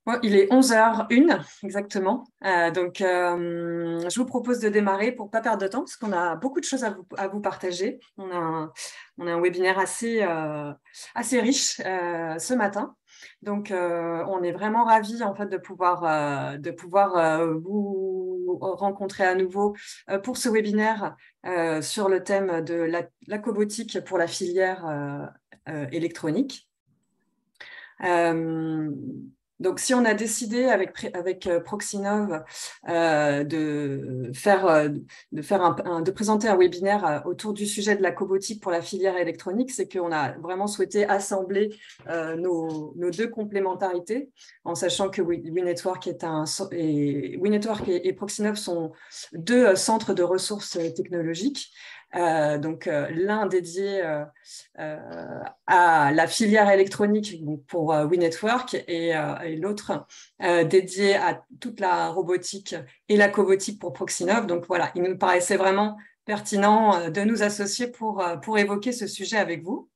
Ouais, il est 11h01 exactement. Je vous propose de démarrer pour ne pas perdre de temps parce qu'on a beaucoup de choses à vous partager. On a un webinaire assez riche ce matin. On est vraiment ravis en fait, de pouvoir vous rencontrer à nouveau pour ce webinaire sur le thème de la cobotique pour la filière électronique. Euh, si on a décidé avec Proxinov de présenter un webinaire autour du sujet de la cobotique pour la filière électronique, c'est qu'on a vraiment souhaité assembler nos deux complémentarités, en sachant que WeNetwork et Proxinov sont deux centres de ressources technologiques. L'un dédié à la filière électronique pour WeNetwork et l'autre dédié à toute la robotique et la cobotique pour Proxinov. Donc voilà, il nous paraissait vraiment pertinent de nous associer pour évoquer ce sujet avec vous.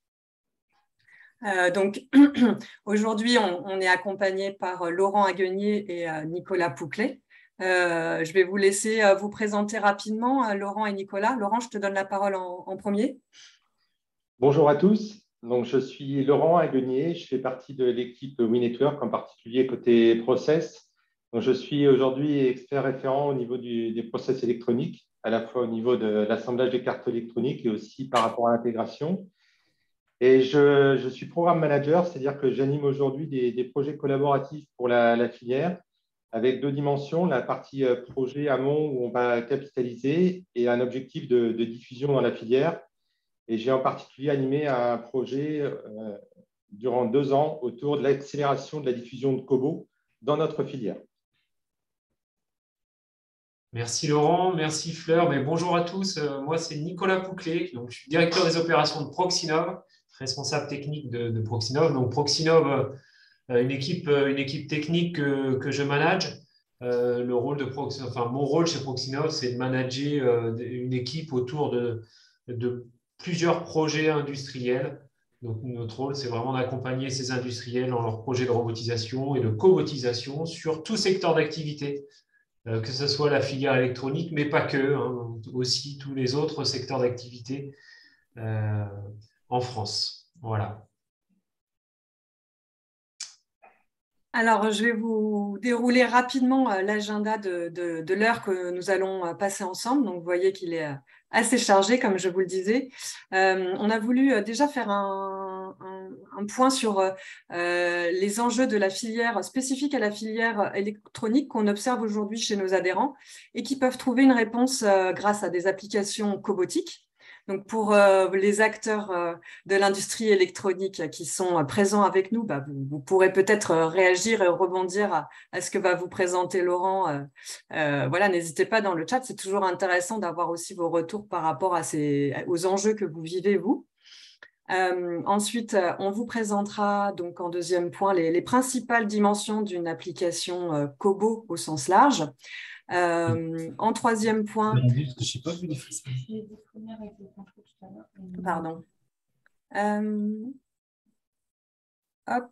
Aujourd'hui, on est accompagné par Laurent Aguenier et Nicolas Pouclet. Je vais vous laisser vous présenter rapidement, Laurent et Nicolas. Laurent, je te donne la parole en premier. Bonjour à tous. Donc, je suis Laurent Aguenier. Je fais partie de l'équipe WeNetwork, en particulier côté process. Donc, je suis aujourd'hui expert référent au niveau des process électroniques, à la fois au niveau de l'assemblage des cartes électroniques et aussi par rapport à l'intégration. Et je suis programme manager, c'est-à-dire que j'anime aujourd'hui des projets collaboratifs pour la filière avec deux dimensions, la partie projet amont où on va capitaliser et un objectif de diffusion dans la filière. Et j'ai en particulier animé un projet durant 2 ans autour de l'accélération de la diffusion de Kobo dans notre filière. Merci Laurent, merci Fleur. Mais bonjour à tous, moi c'est Nicolas Pouclet, donc je suis directeur des opérations de Proxinov, responsable technique de Proxinov. Donc Proxinov, une équipe technique que je manage. Mon rôle chez Proxinov, c'est de manager une équipe autour de plusieurs projets industriels. Donc, notre rôle, c'est vraiment d'accompagner ces industriels dans leurs projets de robotisation et de cobotisation sur tout secteur d'activité, que ce soit la filière électronique, mais pas que, hein, aussi tous les autres secteurs d'activité en France. Voilà. Alors, je vais vous dérouler rapidement l'agenda de l'heure que nous allons passer ensemble. Donc, vous voyez qu'il est assez chargé, comme je vous le disais. On a voulu déjà faire un point sur les enjeux de la filière spécifique à la filière électronique qu'on observe aujourd'hui chez nos adhérents et qui peuvent trouver une réponse grâce à des applications cobotiques. Donc, pour les acteurs de l'industrie électronique qui sont présents avec nous, vous pourrez peut-être réagir et rebondir à ce que va vous présenter Laurent. Voilà, n'hésitez pas dans le chat, c'est toujours intéressant d'avoir aussi vos retours par rapport aux enjeux que vous vivez, vous. Ensuite, on vous présentera donc en deuxième point les principales dimensions d'une application Kobo au sens large. En troisième point, pardon. Hop.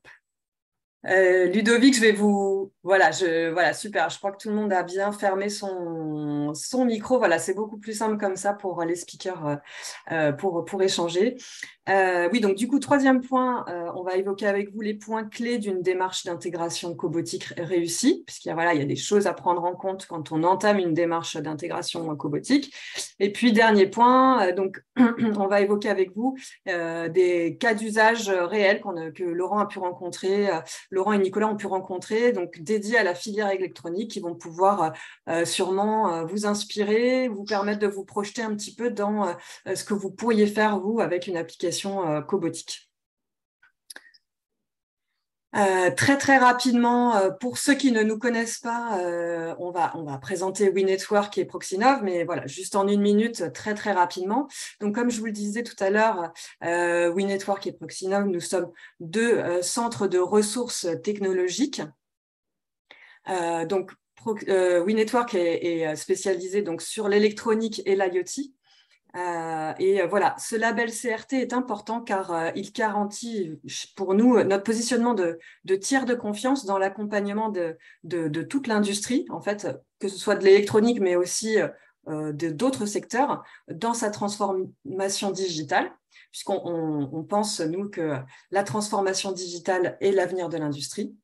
Ludovic, je vais vous... Voilà, super. Je crois que tout le monde a bien fermé son micro. Voilà, c'est beaucoup plus simple comme ça pour les speakers pour échanger. Oui, donc du coup, troisième point, on va évoquer avec vous les points clés d'une démarche d'intégration cobotique réussie, puisqu'il y a des choses à prendre en compte quand on entame une démarche d'intégration cobotique. Et puis, dernier point, on va évoquer avec vous des cas d'usage réels que Laurent a pu rencontrer, Laurent et Nicolas ont pu rencontrer, donc dédiés à la filière électronique, qui vont pouvoir sûrement vous inspirer, vous permettre de vous projeter un petit peu dans ce que vous pourriez faire, vous, avec une application cobotique. Très, très rapidement, pour ceux qui ne nous connaissent pas, on va présenter WeNetwork et Proxinov, mais voilà, juste en 1 minute, très, très rapidement. Donc, comme je vous le disais tout à l'heure, WeNetwork et Proxinov, nous sommes deux centres de ressources technologiques. WeNetwork est spécialisé donc, sur l'électronique et l'IoT. Voilà, ce label CRT est important car il garantit pour nous notre positionnement de tiers de confiance dans l'accompagnement de toute l'industrie, en fait, que ce soit de l'électronique, mais aussi d'autres secteurs, dans sa transformation digitale, puisqu'on pense, nous, que la transformation digitale est l'avenir de l'industrie.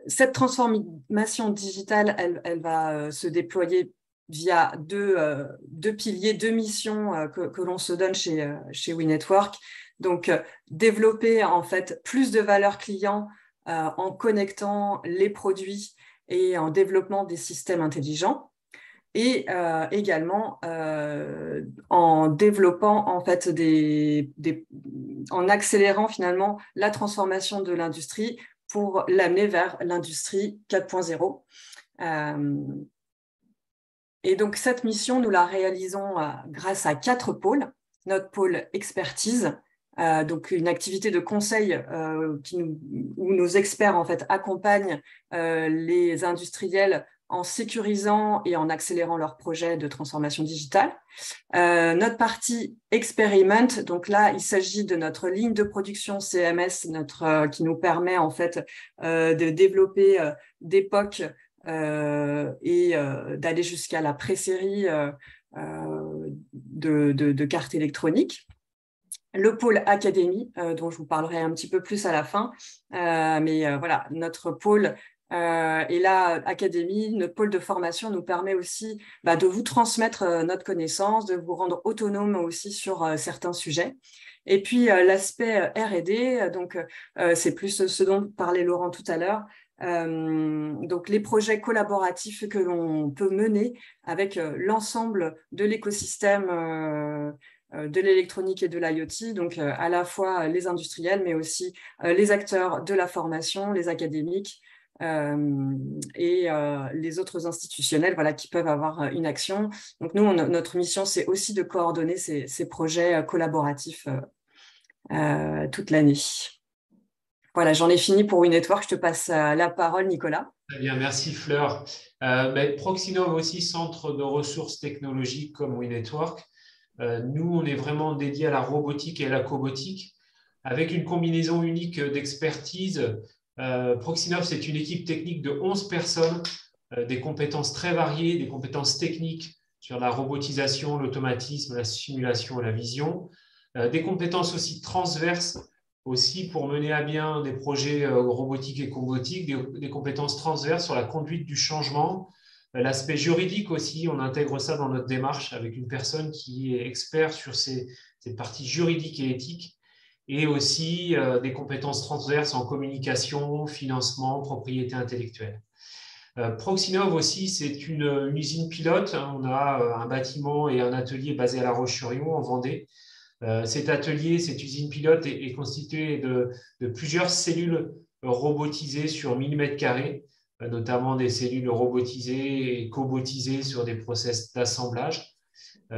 Cette transformation digitale, elle va se déployer via deux piliers, deux missions que l'on se donne chez WeNetwork. Donc, développer en fait plus de valeur client en connectant les produits et en développant des systèmes intelligents. Et également en développant en fait en accélérant finalement la transformation de l'industrie pour l'amener vers l'industrie 4.0. Et donc cette mission, nous la réalisons grâce à 4 pôles. Notre pôle expertise, donc une activité de conseil où nos experts en fait accompagnent les industriels en sécurisant et en accélérant leurs projets de transformation digitale. Notre partie experiment, donc là, il s'agit de notre ligne de production CMS, qui nous permet en fait de développer des POC et d'aller jusqu'à la pré-série de cartes électroniques. Le pôle académie, dont je vous parlerai un petit peu plus à la fin, voilà, notre pôle et là, académie, notre pôle de formation nous permet aussi de vous transmettre notre connaissance, de vous rendre autonome aussi sur certains sujets. Et puis, l'aspect R&D, donc c'est plus ce dont parlait Laurent tout à l'heure. Donc, les projets collaboratifs que l'on peut mener avec l'ensemble de l'écosystème de l'électronique et de l'IoT, donc à la fois les industriels, mais aussi les acteurs de la formation, les académiques, et les autres institutionnels voilà, qui peuvent avoir une action. Donc nous, notre mission, c'est aussi de coordonner ces projets collaboratifs toute l'année. Voilà, j'en ai fini pour WeNetwork. Je te passe la parole, Nicolas. Très bien, merci Fleur. Proxinov aussi, centre de ressources technologiques comme WeNetwork. Nous, on est vraiment dédié à la robotique et à la cobotique avec une combinaison unique d'expertise. Proxinov, c'est une équipe technique de 11 personnes, des compétences très variées, des compétences techniques sur la robotisation, l'automatisme, la simulation et la vision, des compétences aussi transverses aussi pour mener à bien des projets robotiques et cobotiques, des compétences transverses sur la conduite du changement, l'aspect juridique aussi, on intègre ça dans notre démarche avec une personne qui est expert sur cette partie juridique et éthique, et aussi des compétences transverses en communication, financement, propriété intellectuelle. Proxinov aussi, c'est une usine pilote. On a un bâtiment et un atelier basé à La Roche-sur-Yon en Vendée. Cet atelier, cette usine pilote est constituée de plusieurs cellules robotisées sur 1000 m², notamment des cellules robotisées et cobotisées sur des process d'assemblage.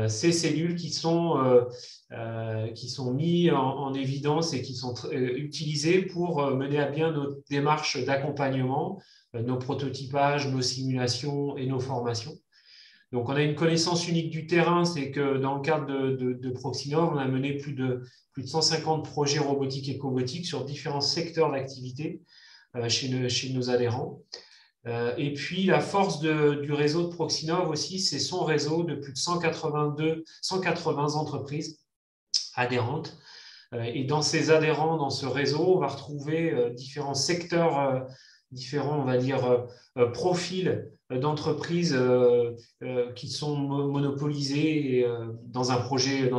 Ces cellules qui sont mises en évidence et qui sont utilisées pour mener à bien nos démarches d'accompagnement, nos prototypages, nos simulations et nos formations. Donc, on a une connaissance unique du terrain, c'est que dans le cadre de Proxinov, on a mené plus de 150 projets robotiques et cobotiques sur différents secteurs d'activité chez nos adhérents. Et puis, la force du réseau de Proxinov aussi, c'est son réseau de plus de 180 entreprises adhérentes. Et dans ces adhérents, dans ce réseau, on va retrouver différents secteurs, différents, on va dire, profils d'entreprises qui sont monopolisées dans un projet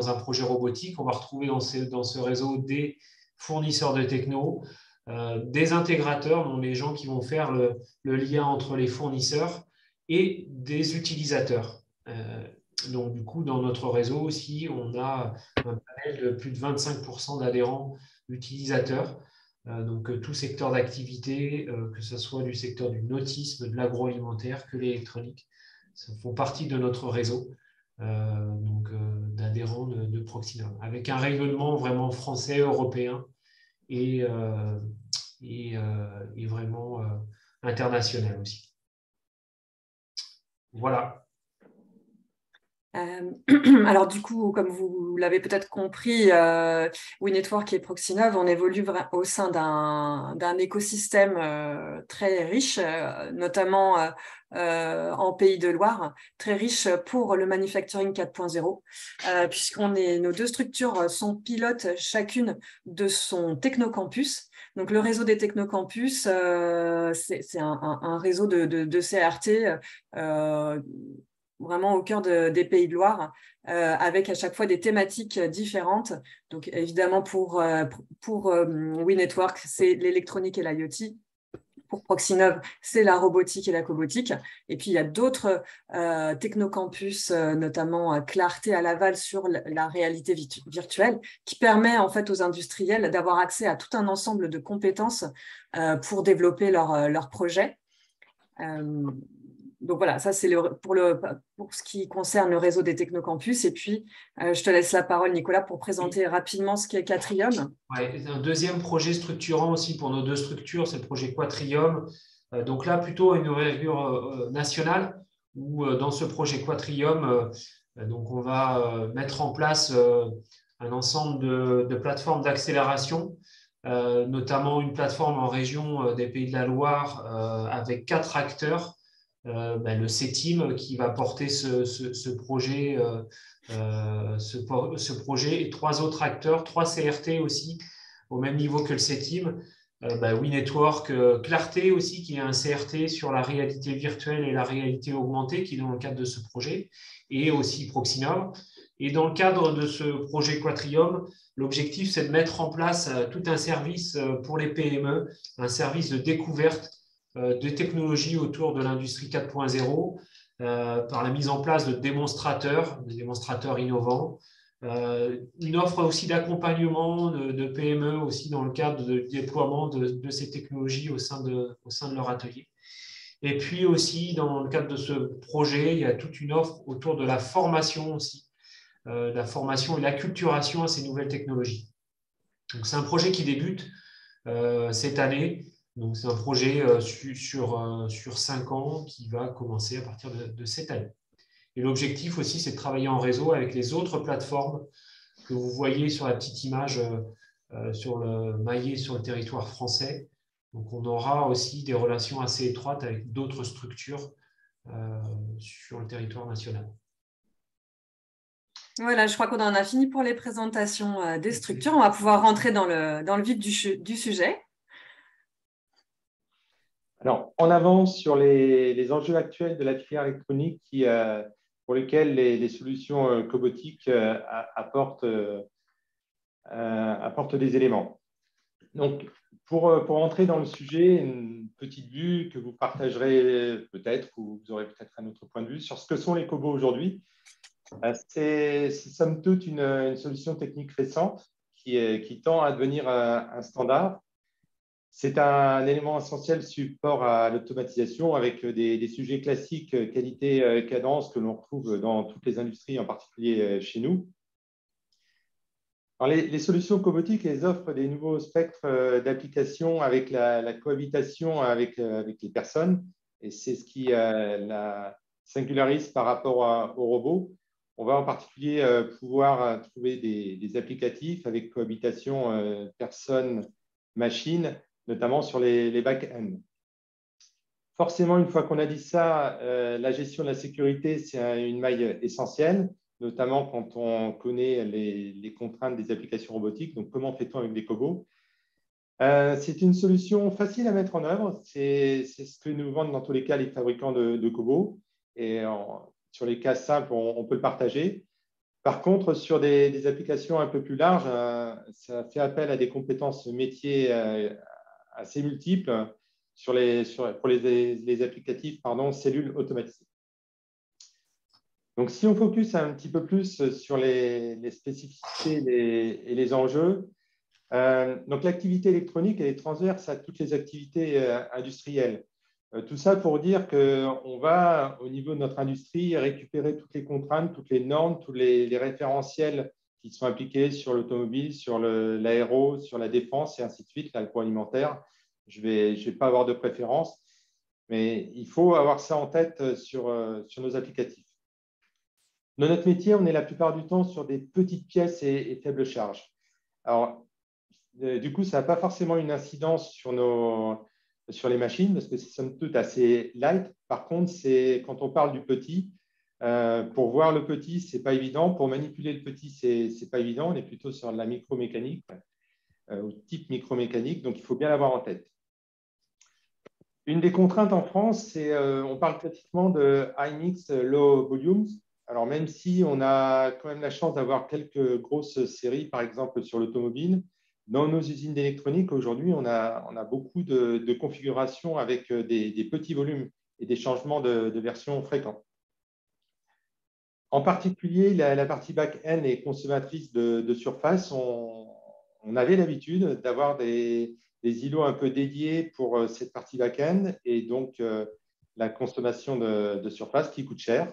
robotique. On va retrouver dans ce réseau des fournisseurs de techno, des intégrateurs, donc les gens qui vont faire le lien entre les fournisseurs, et des utilisateurs. Donc, du coup, dans notre réseau aussi, on a un panel de plus de 25% d'adhérents utilisateurs. Donc, tout secteur d'activité, que ce soit du secteur du nautisme, de l'agroalimentaire, que l'électronique, ça font partie de notre réseau d'adhérents de Proxinov, avec un rayonnement vraiment français, européen et vraiment international aussi. Voilà. Alors du coup, comme vous l'avez peut-être compris, WeNetwork et Proxinov, on évolue au sein d'un écosystème très riche, notamment en Pays de Loire, très riche pour le manufacturing 4.0, nos deux structures sont pilotes chacune de son technocampus. Donc le réseau des technocampus, c'est un réseau de CRT vraiment au cœur des Pays de Loire, avec à chaque fois des thématiques différentes. Donc évidemment pour WeNetwork, c'est l'électronique et l'IoT. Pour Proxinov, c'est la robotique et la cobotique. Et puis, il y a d'autres technocampus, notamment Clarté à Laval sur la réalité virtuelle, qui permet en fait aux industriels d'avoir accès à tout un ensemble de compétences pour développer leurs projets. Donc voilà, ça c'est pour ce qui concerne le réseau des technocampus. Et puis, je te laisse la parole, Nicolas, pour présenter rapidement ce qu'est Quatrium. Ouais, un deuxième projet structurant aussi pour nos deux structures, c'est le projet Quatrium. Donc là, plutôt une envergure nationale, où dans ce projet Quatrium, donc on va mettre en place un ensemble de plateformes d'accélération, notamment une plateforme en région des Pays de la Loire avec 4 acteurs. Le CETIM qui va porter ce projet, ce projet et 3 autres acteurs, 3 CRT aussi, au même niveau que le CETIM. WeNetwork, Clarté aussi, qui est un CRT sur la réalité virtuelle et la réalité augmentée, qui est dans le cadre de ce projet, et aussi Proxinov. Et dans le cadre de ce projet Quatrium, l'objectif, c'est de mettre en place tout un service pour les PME, un service de découverte de technologies autour de l'industrie 4.0 par la mise en place de démonstrateurs innovants, une offre aussi d'accompagnement de PME aussi dans le cadre du déploiement de ces technologies au sein de leur atelier. Et puis aussi, dans le cadre de ce projet, il y a toute une offre autour de la formation aussi, la formation et l'acculturation à ces nouvelles technologies. Donc, c'est un projet qui débute cette année. Donc, c'est un projet sur 5 ans qui va commencer à partir de cette année. Et l'objectif aussi, c'est de travailler en réseau avec les autres plateformes que vous voyez sur la petite image maillée sur le territoire français. Donc, on aura aussi des relations assez étroites avec d'autres structures sur le territoire national. Voilà, je crois qu'on en a fini pour les présentations des structures. On va pouvoir rentrer dans le vif du sujet. Alors, on avance sur les enjeux actuels de la filière électronique pour lesquels les solutions cobotiques apportent des éléments. Donc, pour entrer dans le sujet, une petite vue que vous partagerez peut-être, ou vous aurez peut-être un autre point de vue sur ce que sont les cobots aujourd'hui. C'est somme toute une solution technique récente qui tend à devenir un standard. C'est un élément essentiel support à l'automatisation avec des sujets classiques qualité, cadence que l'on retrouve dans toutes les industries, en particulier chez nous. Alors, les solutions cobotiques, elles offrent des nouveaux spectres d'applications avec la cohabitation avec les personnes, et c'est ce qui la singularise par rapport aux robots. On va en particulier pouvoir trouver des applicatifs avec cohabitation personne-machine, notamment sur les back-ends. Forcément, une fois qu'on a dit ça, la gestion de la sécurité, c'est une maille essentielle, notamment quand on connaît les contraintes des applications robotiques. Donc, comment fait-on avec des cobots? C'est une solution facile à mettre en œuvre. C'est ce que nous vendent dans tous les cas les fabricants de cobots. Et sur les cas simples, on peut le partager. Par contre, sur des applications un peu plus larges, ça fait appel à des compétences métiers assez multiples pour les applicatifs cellules automatisées. Donc, si on focus un petit peu plus sur les spécificités et les enjeux, donc l'activité électronique, elle est transverse à toutes les activités industrielles. Tout ça pour dire qu'on va, au niveau de notre industrie, récupérer toutes les contraintes, toutes les normes, tous les référentiels qui sont appliqués sur l'automobile, sur l'aéro, sur la défense et ainsi de suite, l'agroalimentaire. Je vais pas avoir de préférence, mais il faut avoir ça en tête sur nos applicatifs. Dans notre métier, on est la plupart du temps sur des petites pièces et faibles charges. Alors, du coup, ça n'a pas forcément une incidence sur les machines, parce que c'est somme toute assez light. Par contre, quand on parle du petit, pour voir le petit, ce n'est pas évident. Pour manipuler le petit, ce n'est pas évident. On est plutôt sur de la micromécanique, ou type micromécanique, donc il faut bien l'avoir en tête. Une des contraintes en France, c'est on parle pratiquement de high mix, low volumes. Alors, même si on a quand même la chance d'avoir quelques grosses séries, par exemple sur l'automobile, dans nos usines d'électronique, aujourd'hui, on a beaucoup de configurations avec des petits volumes et des changements de version fréquents. En particulier, la partie back-end est consommatrice de surface. On avait l'habitude d'avoir des îlots un peu dédiés pour cette partie back-end et donc la consommation de surface qui coûte cher.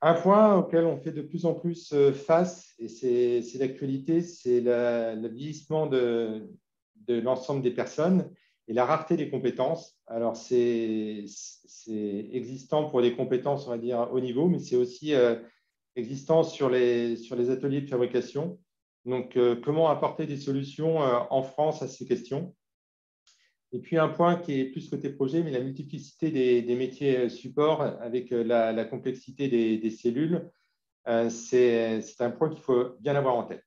Un point auquel on fait de plus en plus face, et c'est l'actualité, c'est le vieillissement de l'ensemble des personnes et la rareté des compétences. Alors, c'est existant pour des compétences, on va dire, haut niveau, mais c'est aussi existant sur les ateliers de fabrication. Donc, comment apporter des solutions en France à ces questions? Et puis, un point qui est plus côté projet, mais la multiplicité des métiers support avec la complexité des cellules, c'est un point qu'il faut bien avoir en tête.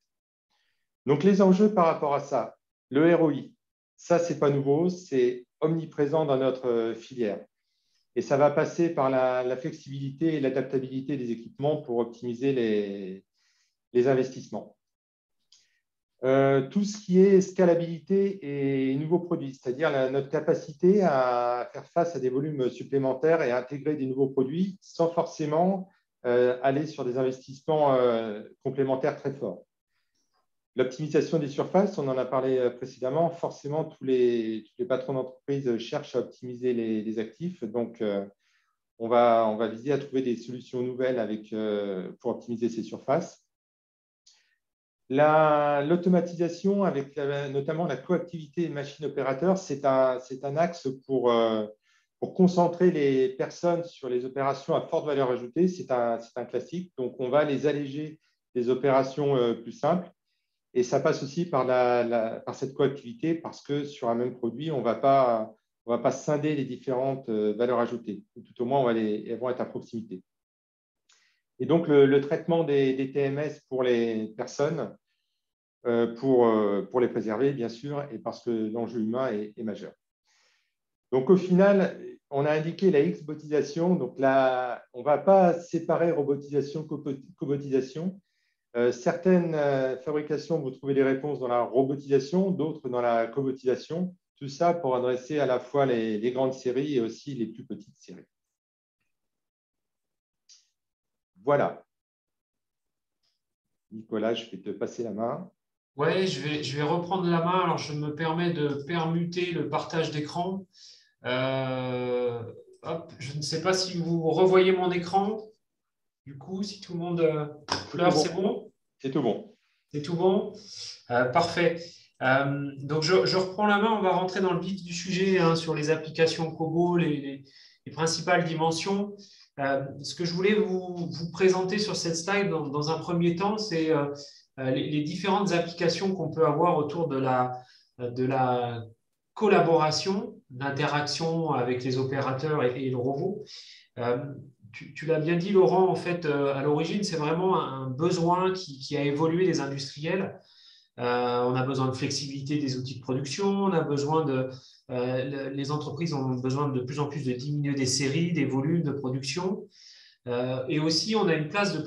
Donc, les enjeux par rapport à ça, le ROI, ça, ce n'est pas nouveau, c'est omniprésent dans notre filière. Et ça va passer par la flexibilité et l'adaptabilité des équipements pour optimiser les investissements. Tout ce qui est scalabilité et nouveaux produits, c'est-à-dire notre capacité à faire face à des volumes supplémentaires et à intégrer des nouveaux produits sans forcément aller sur des investissements complémentaires très forts. L'optimisation des surfaces, on en a parlé précédemment, forcément tous les patrons d'entreprise cherchent à optimiser les actifs, donc on va viser à trouver des solutions nouvelles pour optimiser ces surfaces. L'automatisation avec notamment la coactivité machine-opérateur, c'est un axe pour concentrer les personnes sur les opérations à forte valeur ajoutée. C'est un classique. Donc, on va les alléger des opérations plus simples. Et ça passe aussi par cette coactivité parce que sur un même produit, on ne va pas scinder les différentes valeurs ajoutées. Ou tout au moins, elles vont être à proximité. Et donc, le traitement des TMS pour les personnes, pour les préserver, bien sûr, et parce que l'enjeu humain est majeur. Donc, au final, on a indiqué la X-botisation. Donc, là, on ne va pas séparer robotisation, cobotisation. Certaines fabrications, vous trouvez des réponses dans la robotisation, d'autres dans la cobotisation. Tout ça pour adresser à la fois les grandes séries et aussi les plus petites séries. Voilà. Nicolas, je vais te passer la main. Oui, je vais reprendre la main. Alors, je me permets de permuter le partage d'écran. Hop, je ne sais pas si vous revoyez mon écran. Du coup, si tout le monde Fleur, c'est bon? C'est tout bon. C'est tout bon? Parfait. Donc, je reprends la main. On va rentrer dans le vif du sujet sur les applications Cobo, les principales dimensions. Ce que je voulais vous présenter sur cette slide dans un premier temps, c'est les différentes applications qu'on peut avoir autour de la collaboration, l'interaction avec les opérateurs et le robot. Tu l'as bien dit, Laurent, en fait, à l'origine, c'est vraiment un besoin qui a évolué des industriels. On a besoin de flexibilité des outils de production, on a besoin les entreprises ont besoin de plus en plus de diminuer des séries, des volumes de production. Et aussi, on a une place de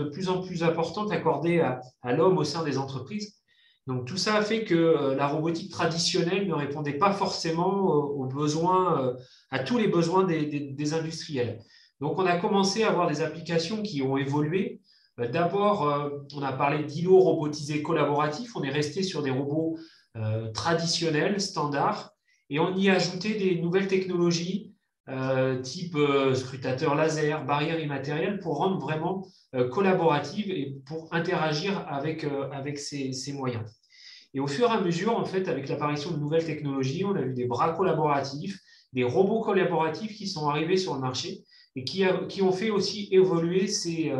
plus en plus importante accordée à l'homme au sein des entreprises. Donc, tout ça a fait que la robotique traditionnelle ne répondait pas forcément aux besoins, à tous les besoins des industriels. Donc, on a commencé à avoir des applications qui ont évolué. D'abord, on a parlé d'îlots robotisés collaboratifs. On est resté sur des robots traditionnels, standards, et on y a ajouté des nouvelles technologies type scrutateur laser, barrière immatérielle, pour rendre vraiment collaborative et pour interagir avec ces moyens. Et au fur et à mesure, en fait, avec l'apparition de nouvelles technologies, on a vu des bras collaboratifs, des robots collaboratifs qui sont arrivés sur le marché et qui ont fait aussi évoluer ces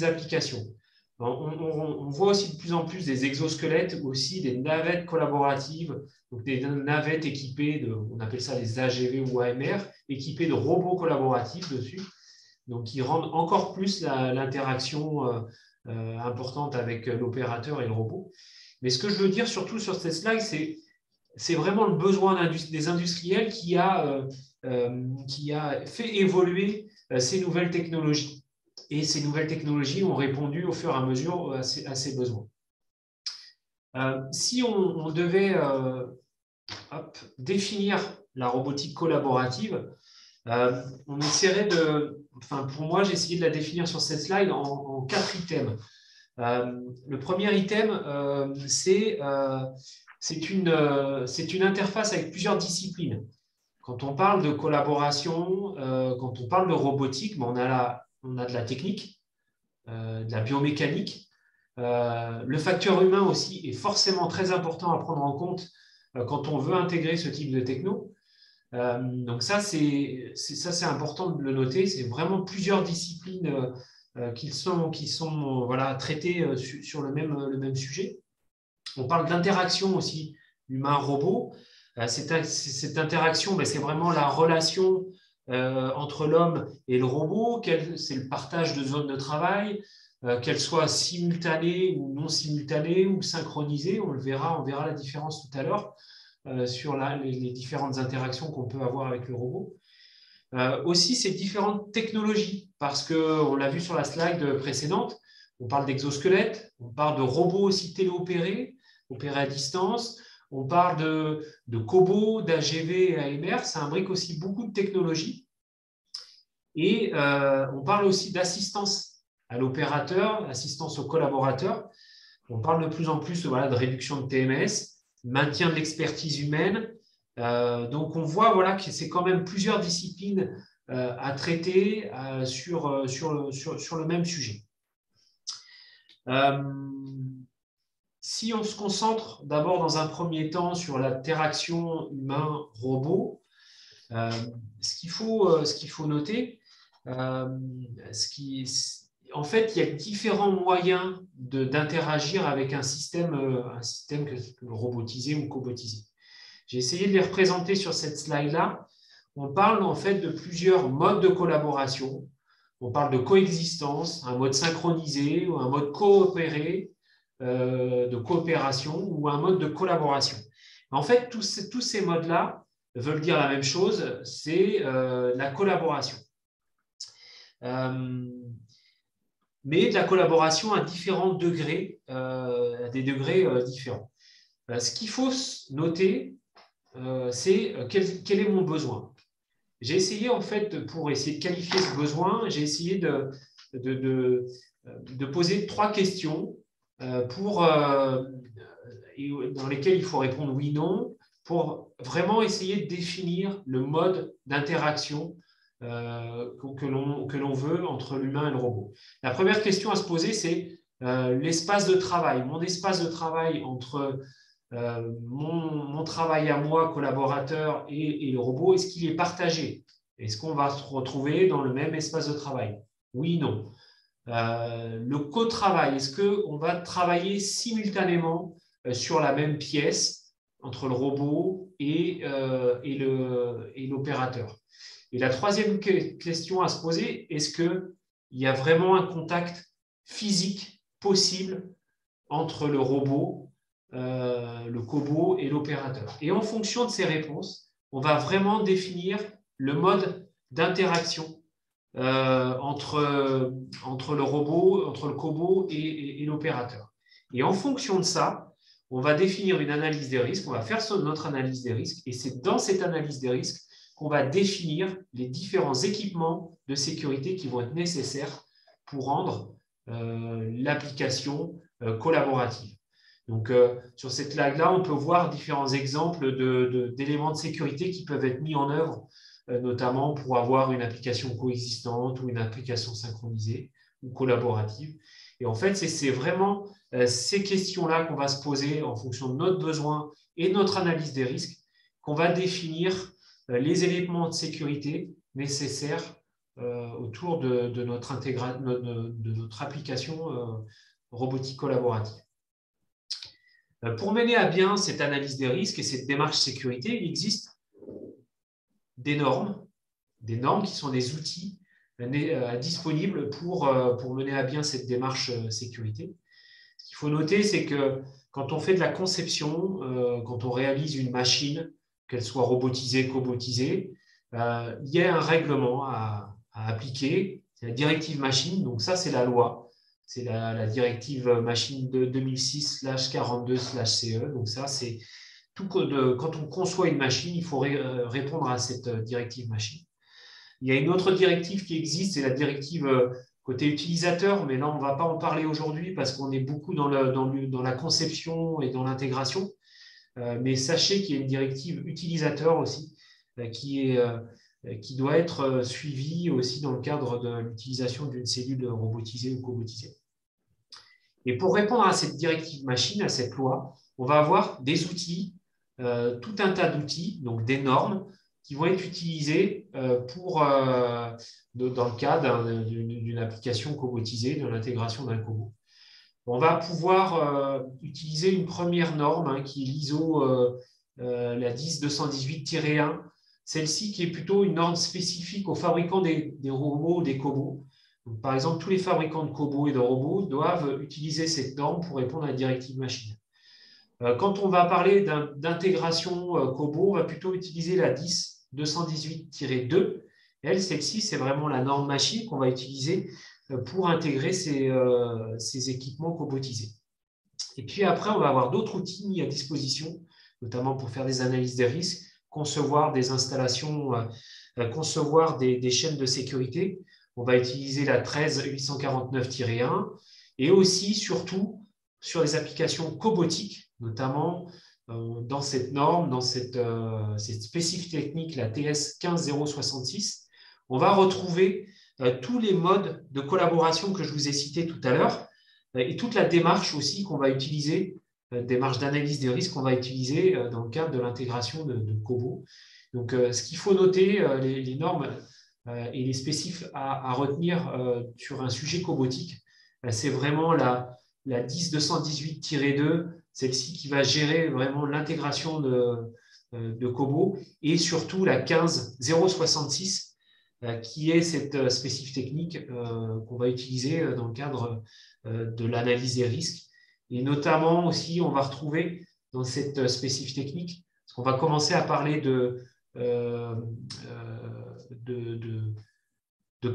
applications. On voit aussi de plus en plus des exosquelettes, aussi des navettes collaboratives, donc des navettes équipées on appelle ça les AGV ou AMR, équipées de robots collaboratifs dessus, donc qui rendent encore plus l'interaction importante avec l'opérateur et le robot. Mais ce que je veux dire surtout sur cette slide, c'est vraiment le besoin des industriels qui a fait évoluer ces nouvelles technologies. Et ces nouvelles technologies ont répondu au fur et à mesure à ces besoins. Si on devait définir la robotique collaborative, on essaierait pour moi, j'ai essayé de la définir sur cette slide en 4 items. Le premier item, c'est une interface avec plusieurs disciplines. Quand on parle de collaboration, quand on parle de robotique, on a de la technique, de la biomécanique. Le facteur humain aussi est forcément très important à prendre en compte quand on veut intégrer ce type de techno. Donc ça, c'est important de le noter. C'est vraiment plusieurs disciplines qui sont traitées sur le même sujet. On parle d'interaction aussi humain-robot. Cette interaction, c'est vraiment la relation entre l'homme et le robot, c'est le partage de zones de travail, qu'elle soit simultanée ou non simultanée ou synchronisée. On verra la différence tout à l'heure sur les différentes interactions qu'on peut avoir avec le robot. Aussi, ces différentes technologies, parce qu'on l'a vu sur la slide précédente, on parle d'exosquelettes, on parle de robots aussi téléopérés, opérés à distance, on parle de cobots, d'AGV et AMR, ça imbrique aussi beaucoup de technologies. Et on parle aussi d'assistance à l'opérateur, assistance aux collaborateurs. On parle de plus en plus de réduction de TMS, maintien de l'expertise humaine. Donc, on voit que c'est quand même plusieurs disciplines à traiter sur le même sujet. Si on se concentre d'abord dans un premier temps sur l'interaction humain-robot, ce qu'il faut noter, en fait, il y a différents moyens d'interagir avec un système robotisé ou cobotisé. J'ai essayé de les représenter sur cette slide-là. On parle en fait de plusieurs modes de collaboration. On parle de coexistence, un mode synchronisé ou un mode coopéré, de coopération ou un mode de collaboration. En fait, tous ces modes-là veulent dire la même chose, c'est la collaboration. Mais de la collaboration à différents degrés, à des degrés différents. Ce qu'il faut noter, c'est quel est mon besoin. J'ai essayé, en fait, pour essayer de qualifier ce besoin, j'ai essayé de poser 3 questions dans lesquelles il faut répondre oui, non, pour vraiment essayer de définir le mode d'interaction que l'on veut entre l'humain et le robot. La première question à se poser, c'est l'espace de travail. Mon espace de travail entre mon travail à moi, collaborateur, et le robot, est-ce qu'il est partagé? Est-ce qu'on va se retrouver dans le même espace de travail? Oui, non. Le co-travail, est-ce qu'on va travailler simultanément sur la même pièce entre le robot et l'opérateur? Et la troisième question à se poser, est-ce qu'il y a vraiment un contact physique possible entre le robot, le cobot et l'opérateur? Et en fonction de ces réponses, on va vraiment définir le mode d'interaction entre le robot, entre le cobot et l'opérateur. Et en fonction de ça, on va définir une analyse des risques, on va faire notre analyse des risques, et c'est dans cette analyse des risques qu'on va définir les différents équipements de sécurité qui vont être nécessaires pour rendre l'application collaborative. Donc, sur cette slide-là, on peut voir différents exemples d'éléments de sécurité qui peuvent être mis en œuvre, notamment pour avoir une application coexistante ou une application synchronisée ou collaborative. Et en fait, c'est vraiment ces questions-là qu'on va se poser en fonction de notre besoin et de notre analyse des risques, qu'on va définir les éléments de sécurité nécessaires autour de notre application robotique collaborative. Pour mener à bien cette analyse des risques et cette démarche sécurité, il existe des normes qui sont des outils disponibles pour mener à bien cette démarche sécurité. Ce qu'il faut noter, c'est que quand on fait de la conception, quand on réalise une machine, qu'elle soit robotisée, cobotisée, il y a un règlement à appliquer, c'est la directive machine, donc ça c'est la loi, c'est la directive machine de 2006/42/CE, donc ça c'est tout quand on conçoit une machine, il faut répondre à cette directive machine. Il y a une autre directive qui existe, c'est la directive côté utilisateur, mais là, on ne va pas en parler aujourd'hui parce qu'on est beaucoup dans la conception et dans l'intégration. Mais sachez qu'il y a une directive utilisateur aussi qui doit être suivie aussi dans le cadre de l'utilisation d'une cellule robotisée ou cobotisée. Et pour répondre à cette directive machine, à cette loi, on va avoir des outils, tout un tas d'outils, donc des normes, qui vont être utilisés dans le cadre d'une application cobotisée, de l'intégration d'un cobot. On va pouvoir utiliser une première norme qui est l'ISO la 10218-1, celle-ci qui est plutôt une norme spécifique aux fabricants des robots ou des cobots. Donc, par exemple, tous les fabricants de cobots et de robots doivent utiliser cette norme pour répondre à la directive machine. Quand on va parler d'intégration Cobo, on va plutôt utiliser la 10218-2. Celle-ci, c'est vraiment la norme machine qu'on va utiliser pour intégrer ces équipements cobotisés. Et puis après, on va avoir d'autres outils mis à disposition, notamment pour faire des analyses des risques, concevoir des installations, concevoir des chaînes de sécurité. On va utiliser la 13849-1 et aussi, surtout, sur les applications cobotiques, notamment dans cette norme, dans cette spécifique technique, la TS 15066, on va retrouver tous les modes de collaboration que je vous ai cités tout à l'heure et toute la démarche aussi qu'on va utiliser, démarche d'analyse des risques qu'on va utiliser dans le cadre de l'intégration de Cobo. Donc, ce qu'il faut noter, les normes et les spécifs à retenir sur un sujet cobotique, c'est vraiment la 10218-2, celle-ci qui va gérer vraiment l'intégration de Cobo, et surtout la 15066, qui est cette spécifique technique qu'on va utiliser dans le cadre de l'analyse des risques. Et notamment aussi, on va retrouver dans cette spécifique technique, parce qu'on va commencer à parler de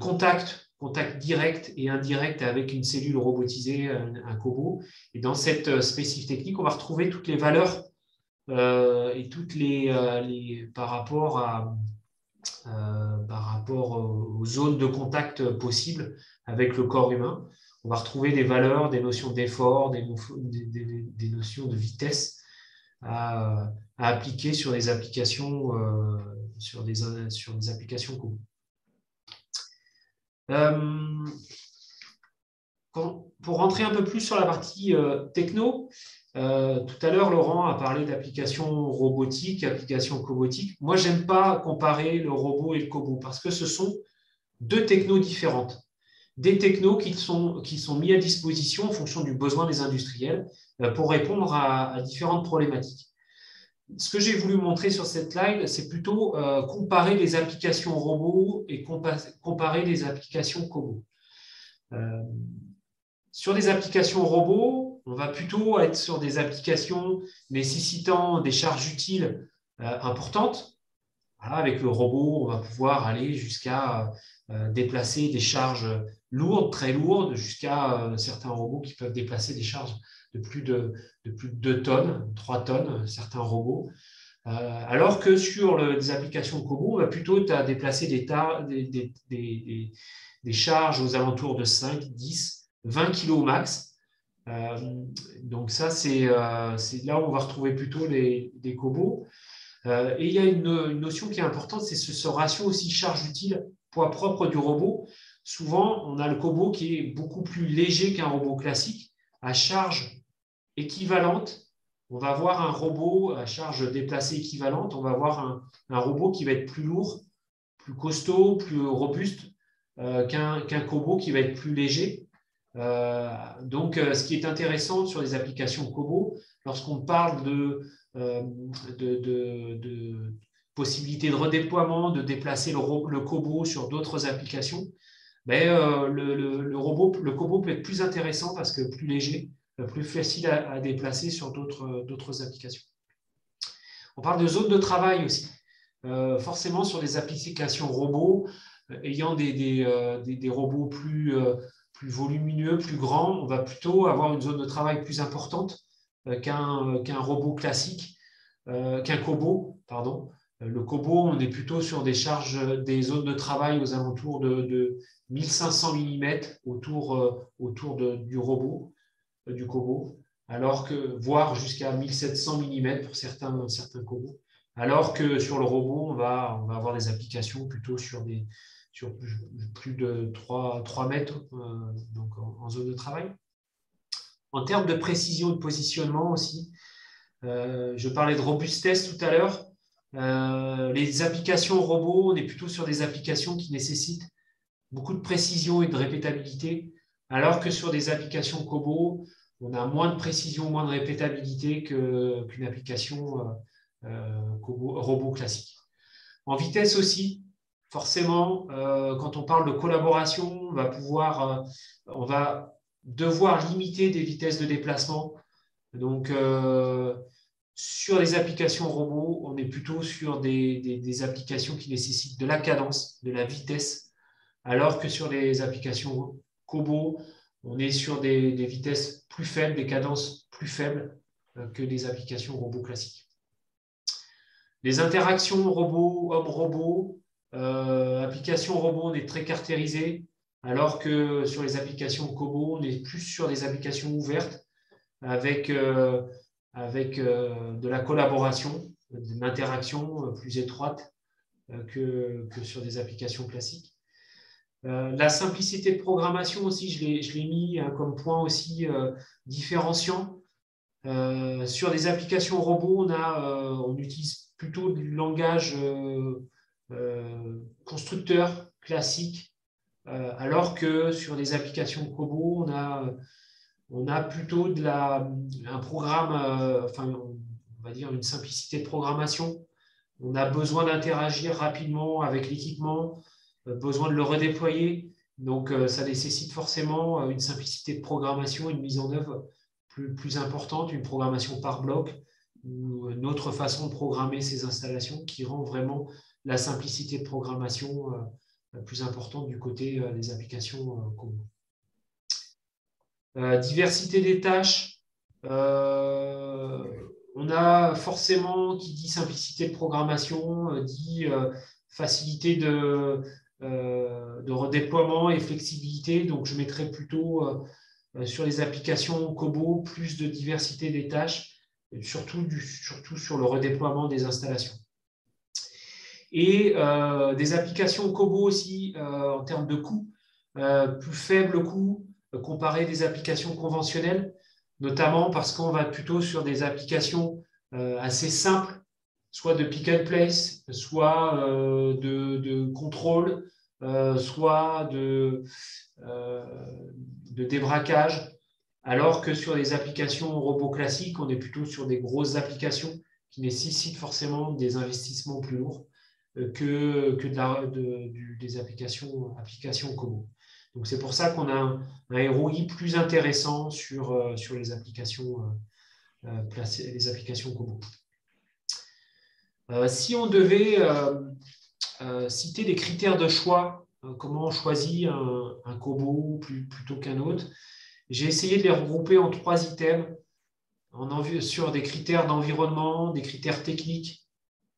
contact direct et indirect avec une cellule robotisée, un Cobo. Et dans cette spécifique technique, on va retrouver toutes les valeurs et toutes par rapport aux zones de contact possibles avec le corps humain. On va retrouver des valeurs, des notions d'effort, des notions de vitesse à appliquer sur des applications sur des applications Cobo. Pour rentrer un peu plus sur la partie techno, tout à l'heure, Laurent a parlé d'applications robotiques, applications cobotiques. Moi, je n'aime pas comparer le robot et le cobo parce que ce sont deux technos différentes. Des technos qui sont mis à disposition en fonction du besoin des industriels pour répondre à différentes problématiques. Ce que j'ai voulu montrer sur cette slide, c'est plutôt comparer les applications robots et comparer les applications cobo. Sur des applications robots, on va plutôt être sur des applications nécessitant des charges utiles importantes. Voilà, avec le robot, on va pouvoir aller jusqu'à déplacer des charges lourdes, très lourdes, jusqu'à certains robots qui peuvent déplacer des charges de plus de 2 tonnes, 3 tonnes, certains robots. Alors que sur des applications Cobo, on va plutôt déplacer des charges aux alentours de 5, 10, 20 kg max. Donc ça, c'est là où on va retrouver plutôt des Cobo. Et il y a une notion qui est importante, c'est ce ratio aussi charge utile, poids propre du robot. Souvent, on a le Cobo qui est beaucoup plus léger qu'un robot classique. À charge équivalente, on va avoir un robot à charge déplacée équivalente, on va avoir un robot qui va être plus lourd, plus costaud, plus robuste qu'un Kobo qui va être plus léger. Donc, ce qui est intéressant sur les applications Kobo, lorsqu'on parle de possibilité de redéploiement, de déplacer le Kobo sur d'autres applications, le Kobo peut être plus intéressant parce que plus léger, plus facile à déplacer sur d'autres applications. On parle de zone de travail aussi. Forcément, sur les applications robots, ayant des robots plus volumineux, plus grands, on va plutôt avoir une zone de travail plus importante qu'un robot classique, qu'un Kobo, pardon. Le Kobo, on est plutôt sur des charges, des zones de travail aux alentours de 1500 mm autour du robot, du Kobo, alors que, voire jusqu'à 1700 mm pour certains Kobo. Alors que sur le robot, on va avoir des applications plutôt sur plus de 3 mètres donc en zone de travail. En termes de précision de positionnement aussi, je parlais de robustesse tout à l'heure. Les applications robots, on est plutôt sur des applications qui nécessitent beaucoup de précision et de répétabilité, alors que sur des applications Kobo, on a moins de précision, moins de répétabilité qu'une application robot classique. En vitesse aussi, forcément, quand on parle de collaboration, on va devoir limiter des vitesses de déplacement. Donc, sur les applications robots, on est plutôt sur des applications qui nécessitent de la cadence, de la vitesse, alors que sur les applications Kobo, on est sur des vitesses plus faibles, des cadences plus faibles que des applications robots classiques. Les interactions homme-robot, applications robots, on est très caractérisé, alors que sur les applications Kobo, on est plus sur des applications ouvertes avec de la collaboration, de l'interaction plus étroite que sur des applications classiques. La simplicité de programmation aussi, je l'ai mis comme point aussi différenciant. Sur des applications robots, on utilise plutôt du langage constructeur classique, alors que sur des applications Kobo, on a plutôt un programme, on va dire une simplicité de programmation. On a besoin d'interagir rapidement avec l'équipement, besoin de le redéployer. Donc, ça nécessite forcément une simplicité de programmation, une mise en œuvre plus importante, une programmation par bloc, ou une autre façon de programmer ces installations qui rend vraiment la simplicité de programmation plus importante du côté des applications Kobo. Diversité des tâches. On a forcément, qui dit simplicité de programmation, dit facilité de redéploiement et flexibilité. Donc, je mettrais plutôt sur les applications Kobo plus de diversité des tâches, surtout sur le redéploiement des installations. Et des applications Kobo aussi en termes de coût, plus faible coût comparé des applications conventionnelles, notamment parce qu'on va plutôt sur des applications assez simples, soit de pick and place, soit de contrôle, soit de débraquage, alors que sur les applications robots classiques, on est plutôt sur des grosses applications qui nécessitent forcément des investissements plus lourds que des applications Kobo. Donc, c'est pour ça qu'on a un ROI plus intéressant sur les applications les applications Kobo. Si on devait citer des critères de choix, comment on choisit un Kobo plutôt qu'un autre, j'ai essayé de les regrouper en 3 items sur des critères d'environnement, des critères techniques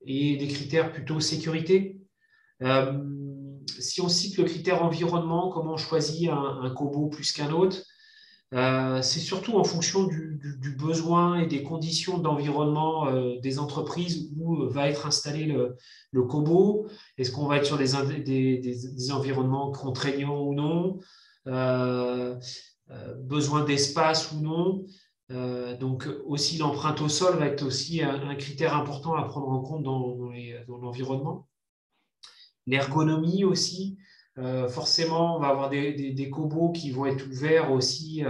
et des critères plutôt sécurité. Si on cite le critère environnement, comment on choisit un Kobo plus qu'un autre, c'est surtout en fonction du besoin et des conditions d'environnement des entreprises où va être installé le Kobo. Est-ce qu'on va être sur des environnements contraignants ou non, besoin d'espace ou non. Donc aussi l'empreinte au sol va être aussi un critère important à prendre en compte dans l'environnement. l'ergonomie aussi. Forcément, on va avoir des cobots qui vont être ouverts aussi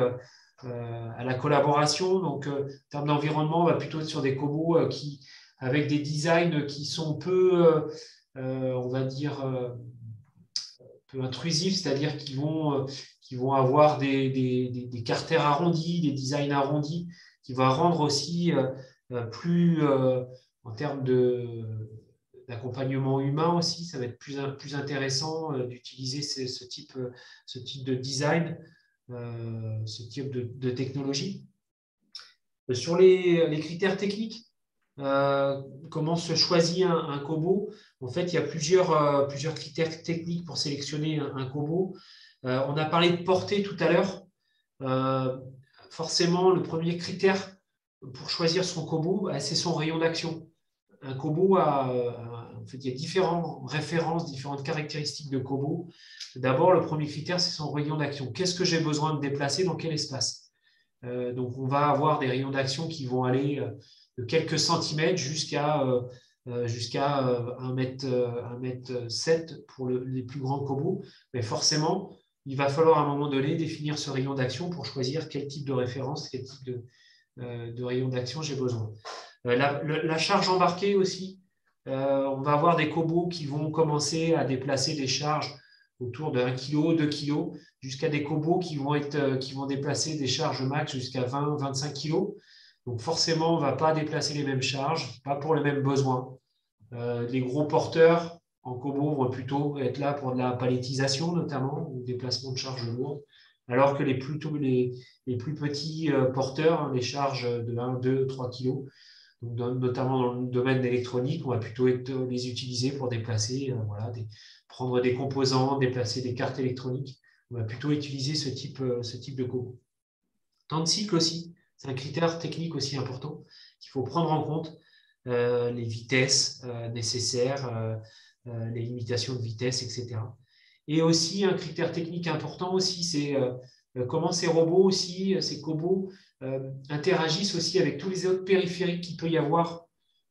à la collaboration. Donc, en termes d'environnement, on va plutôt être sur des cobots avec des designs qui sont peu, on va dire, peu intrusifs, c'est-à-dire qui vont avoir des carters arrondis, des designs arrondis, qui vont rendre aussi plus, en termes d'accompagnement humain aussi, ça va être plus intéressant d'utiliser ce type de design, ce type de technologie. Sur les critères techniques, comment se choisit un cobo? En fait, il y a plusieurs critères techniques pour sélectionner un cobo. On a parlé de portée tout à l'heure. Forcément, le premier critère pour choisir son cobo, c'est son rayon d'action. Un cobo en fait, il y a différentes références, différentes caractéristiques de cobo. D'abord, le premier critère, c'est son rayon d'action. Qu'est-ce que j'ai besoin de déplacer dans quel espace? Donc, on va avoir des rayons d'action qui vont aller de quelques centimètres jusqu'à 1,7 m pour les plus grands cobots. Mais forcément, il va falloir à un moment donné définir ce rayon d'action pour choisir quel type de référence, quel type de rayon d'action j'ai besoin. La charge embarquée aussi, on va avoir des cobots qui vont commencer à déplacer des charges autour de 1 kg, 2 kg, jusqu'à des cobots qui vont déplacer des charges max jusqu'à 20-25 kg. Donc forcément, on ne va pas déplacer les mêmes charges, pas pour les mêmes besoins. Les gros porteurs en cobo vont plutôt être là pour de la palettisation notamment, ou déplacement de charges lourdes, alors que les plus petits porteurs, les charges de 1, 2, 3 kg, notamment dans le domaine d'électronique, on va plutôt les utiliser pour déplacer, prendre des composants, déplacer des cartes électroniques. On va plutôt utiliser ce type de cobo. Temps de cycle aussi, c'est un critère technique aussi important qu'il faut prendre en compte. Les vitesses nécessaires, les limitations de vitesse, etc. Et aussi, un critère technique important aussi, c'est comment ces robots aussi, ces cobots, interagissent aussi avec tous les autres périphériques qu'il peut y avoir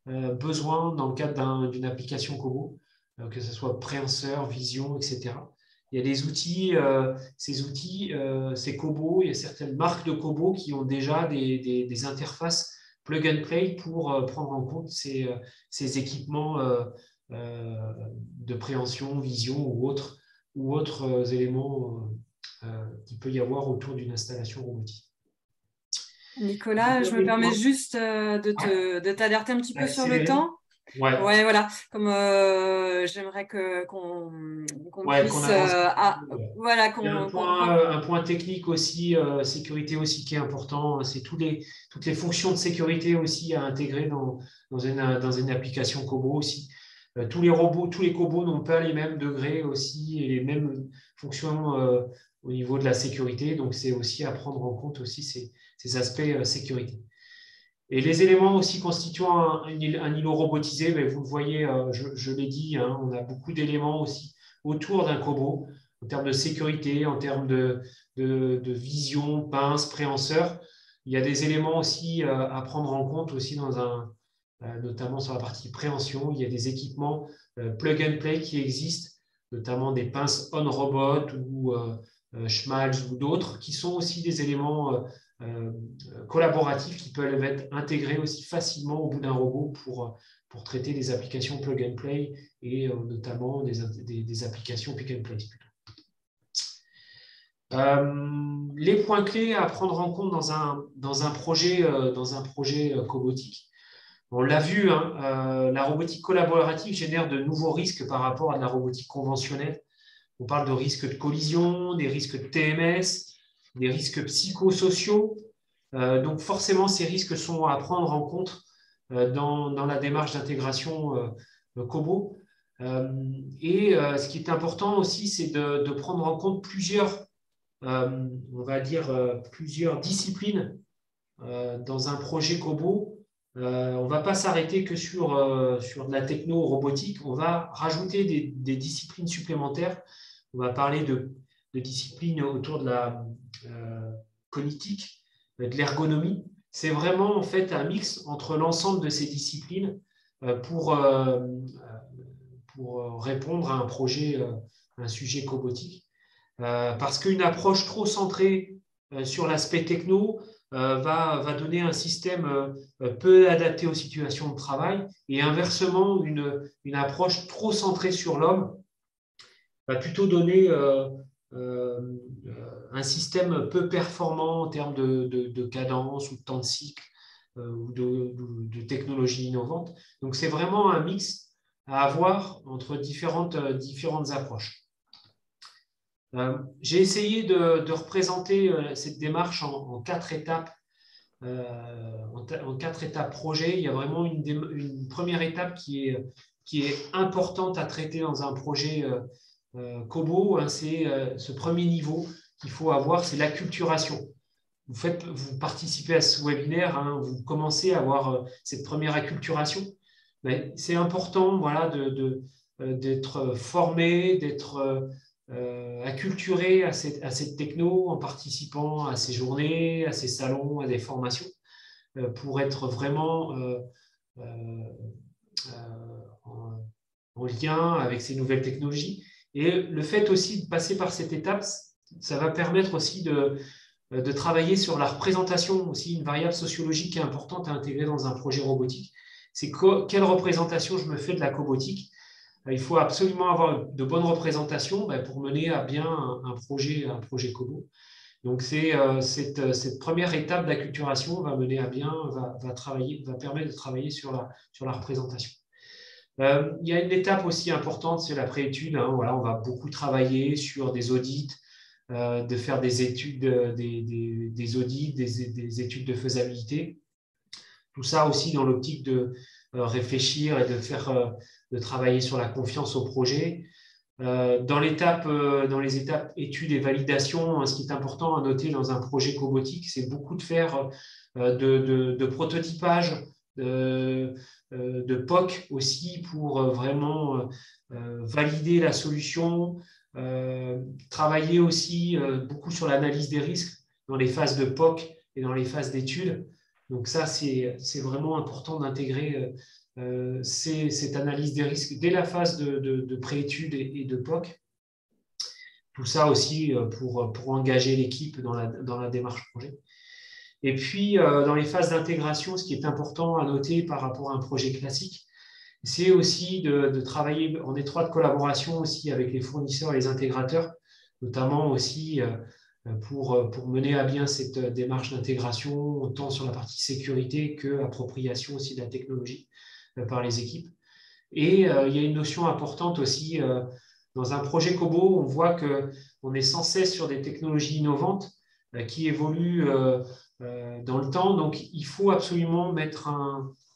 besoin dans le cadre d'une application cobo, que ce soit préhenseur, vision, etc. Il y a des outils, ces cobots, il y a certaines marques de cobots qui ont déjà des interfaces plug and play pour prendre en compte ces équipements de préhension, vision ou autres éléments qu'il peut y avoir autour d'une installation robotique. Nicolas, je me permets juste de t'alerter un petit peu sur le temps. Ouais, voilà. Comme j'aimerais qu'on puisse... Il y a un point technique aussi, sécurité aussi qui est important. C'est toutes les fonctions de sécurité aussi à intégrer dans une application cobo aussi. Tous les cobots n'ont pas les mêmes degrés aussi et les mêmes fonctions au niveau de la sécurité. Donc, c'est aussi à prendre en compte aussi ces aspects sécurité. Et les éléments aussi constituant un îlot robotisé, vous le voyez, je l'ai dit, on a beaucoup d'éléments aussi autour d'un cobo, en termes de sécurité, en termes de vision, pince, préhenseur. Il y a des éléments aussi à prendre en compte aussi notamment sur la partie préhension. Il y a des équipements plug and play qui existent, notamment des pinces on-robot ou Schmalz ou d'autres, qui sont aussi des éléments collaboratifs qui peuvent être intégrés aussi facilement au bout d'un robot pour traiter des applications plug and play et notamment des applications pick and place plutôt. Les points clés à prendre en compte dans un projet cobotique. On l'a vu, la robotique collaborative génère de nouveaux risques par rapport à de la robotique conventionnelle. On parle de risques de collision, des risques de TMS, des risques psychosociaux. Donc forcément, ces risques sont à prendre en compte dans la démarche d'intégration cobo. Ce qui est important aussi, c'est de prendre en compte plusieurs disciplines dans un projet cobo. On ne va pas s'arrêter que sur de la techno robotique, on va rajouter des disciplines supplémentaires. On va parler de disciplines autour de la cognitique, de l'ergonomie. C'est vraiment en fait un mix entre l'ensemble de ces disciplines pour pour répondre à un projet, un sujet cobotique. Parce qu'une approche trop centrée sur l'aspect techno va donner un système peu adapté aux situations de travail, et inversement, une approche trop centrée sur l'homme va plutôt donner un système peu performant en termes de cadence ou de temps de cycle ou de technologie innovante. Donc, c'est vraiment un mix à avoir entre différentes approches. J'ai essayé de représenter cette démarche en 4 étapes. En 4 étapes projet. Il y a vraiment une première étape qui est importante à traiter dans un projet Kobo. C'est ce premier niveau qu'il faut avoir, c'est l'acculturation. Vous participez à ce webinaire, vous commencez à avoir cette première acculturation. C'est important, voilà, d'être formé, d'être acculturé à cette techno en participant à ces journées, à ces salons, à des formations, pour être vraiment en lien avec ces nouvelles technologies. Et le fait aussi de passer par cette étape, ça va permettre aussi de travailler sur la représentation, aussi une variable sociologique qui est importante à intégrer dans un projet robotique. C'est quelle représentation je me fais de la cobotique. Il faut absolument avoir de bonnes représentations pour mener à bien un projet Kobo. Donc, cette première étape d'acculturation va mener à bien, va permettre de travailler sur la représentation. Il y a une étape aussi importante, c'est la préétude. Voilà, on va beaucoup travailler sur des audits, de faire des études, des audits, des études de faisabilité. Tout ça aussi dans l'optique de réfléchir et de travailler sur la confiance au projet. Dans les étapes études et validation, ce qui est important à noter dans un projet cobotique, c'est beaucoup de faire de prototypage, de POC aussi pour vraiment valider la solution, travailler aussi beaucoup sur l'analyse des risques dans les phases de POC et dans les phases d'études. Donc ça, c'est vraiment important d'intégrer cette analyse des risques dès la phase de préétude et de POC. Tout ça aussi pour engager l'équipe dans la démarche projet. Et puis, dans les phases d'intégration, ce qui est important à noter par rapport à un projet classique, c'est aussi de travailler en étroite collaboration aussi avec les fournisseurs et les intégrateurs, notamment aussi pour mener à bien cette démarche d'intégration, tant sur la partie sécurité que appropriation aussi de la technologie par les équipes. Et il y a une notion importante aussi, dans un projet Kobo, on voit qu'on est sans cesse sur des technologies innovantes qui évoluent dans le temps. Donc, il faut absolument mettre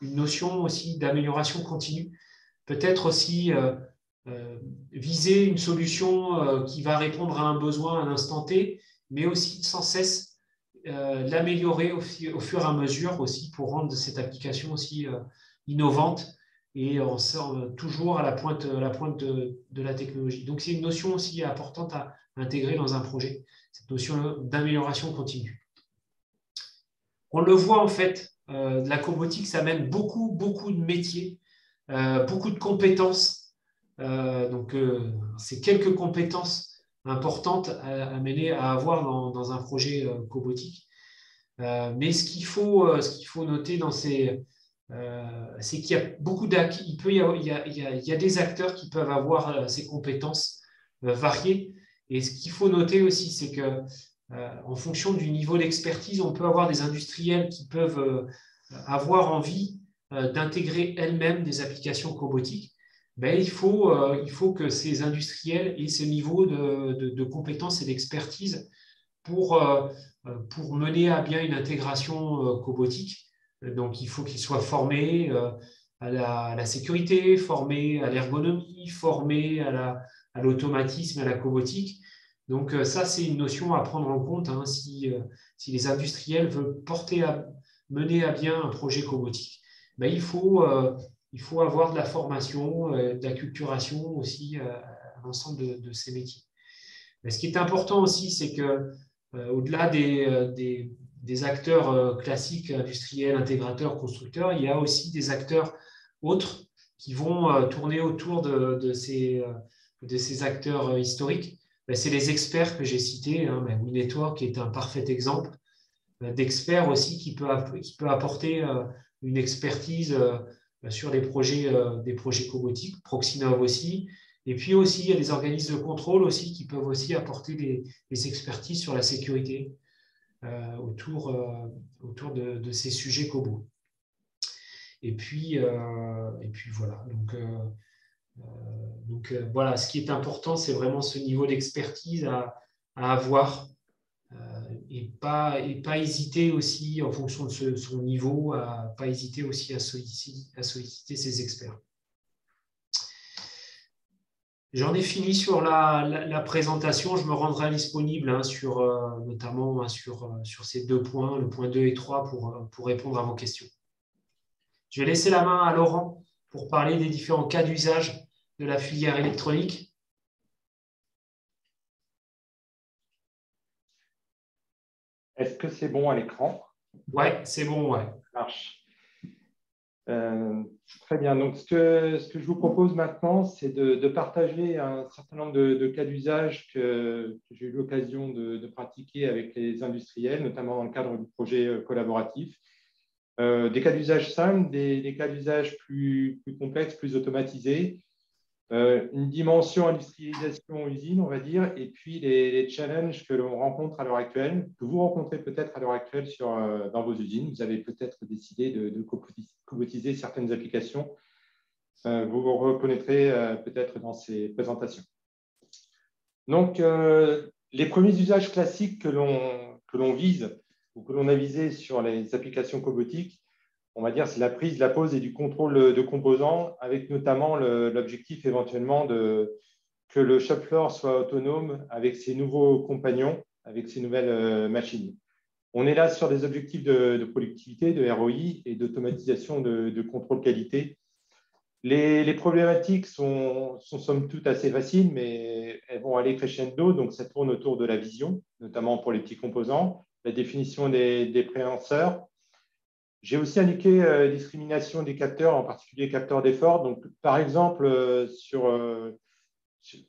une notion aussi d'amélioration continue. Peut-être aussi viser une solution qui va répondre à un besoin à l'instant T, mais aussi sans cesse l'améliorer au fur et à mesure aussi pour rendre cette application aussi innovante et on sort toujours à la pointe de la technologie. Donc, c'est une notion aussi importante à intégrer dans un projet, cette notion d'amélioration continue. On le voit en fait, la cobotique, ça amène beaucoup de métiers, beaucoup de compétences. Donc, c'est quelques compétences importantes à avoir dans un projet cobotique. Mais ce qu'il faut noter dans c'est qu'il y a beaucoup il y a des acteurs qui peuvent avoir ces compétences variées. Et ce qu'il faut noter aussi, c'est que en fonction du niveau d'expertise, on peut avoir des industriels qui peuvent avoir envie d'intégrer elles-mêmes des applications cobotiques. Il faut que ces industriels aient ce niveau de compétences et d'expertise pour mener à bien une intégration cobotique. Donc, il faut qu'ils soient formés à la sécurité, formés à l'ergonomie, formés à l'automatisme, à la cobotique. Donc, ça, c'est une notion à prendre en compte si les industriels veulent mener à bien un projet cobotique. Il faut avoir de la formation, de la culturation aussi à l'ensemble de ces métiers. Mais ce qui est important aussi, c'est que au-delà des acteurs classiques, industriels, intégrateurs, constructeurs, il y a aussi des acteurs autres qui vont tourner autour de ces acteurs historiques. C'est les experts que j'ai cités. WeNetwork est un parfait exemple d'expert aussi qui peut apporter une expertise sur des projets cobotiques, Proxinov aussi. Et puis aussi, il y a des organismes de contrôle aussi qui peuvent aussi apporter des expertises sur la sécurité autour de ces sujets cobo. Et puis voilà. Donc voilà, ce qui est important, c'est vraiment ce niveau d'expertise à avoir et pas hésiter aussi en fonction de son niveau, à pas hésiter aussi à solliciter ses experts. J'en ai fini sur la présentation. Je me rendrai disponible notamment sur ces 2 points, le point 2 et 3, pour répondre à vos questions. Je vais laisser la main à Laurent pour parler des différents cas d'usage de la filière électronique. Est-ce que c'est bon à l'écran? Ouais, c'est bon, ouais. Ça marche. Très bien. Donc, ce que je vous propose maintenant, c'est de partager un certain nombre de cas d'usage que j'ai eu l'occasion de pratiquer avec les industriels, notamment dans le cadre du projet collaboratif. Des cas d'usage simples, des cas d'usage plus complexes, plus automatisés, une dimension industrialisation usine, on va dire, et puis les challenges que l'on rencontre à l'heure actuelle, que vous rencontrez peut-être à l'heure actuelle dans vos usines. Vous avez peut-être décidé de cobotiser certaines applications. Vous vous reconnaîtrez peut-être dans ces présentations. Donc, les premiers usages classiques que l'on vise ou que l'on a visés sur les applications cobotiques, on va dire, c'est la prise, la pose et du contrôle de composants, avec notamment l'objectif éventuellement que le shop floor soit autonome avec ses nouveaux compagnons, avec ses nouvelles machines. On est là sur des objectifs de productivité, de ROI et d'automatisation de contrôle qualité. Les problématiques sont somme toute assez faciles, mais elles vont aller crescendo, donc ça tourne autour de la vision, notamment pour les petits composants, la définition des prélanceurs. J'ai aussi indiqué discrimination des capteurs, en particulier capteurs d'effort. Donc, par exemple,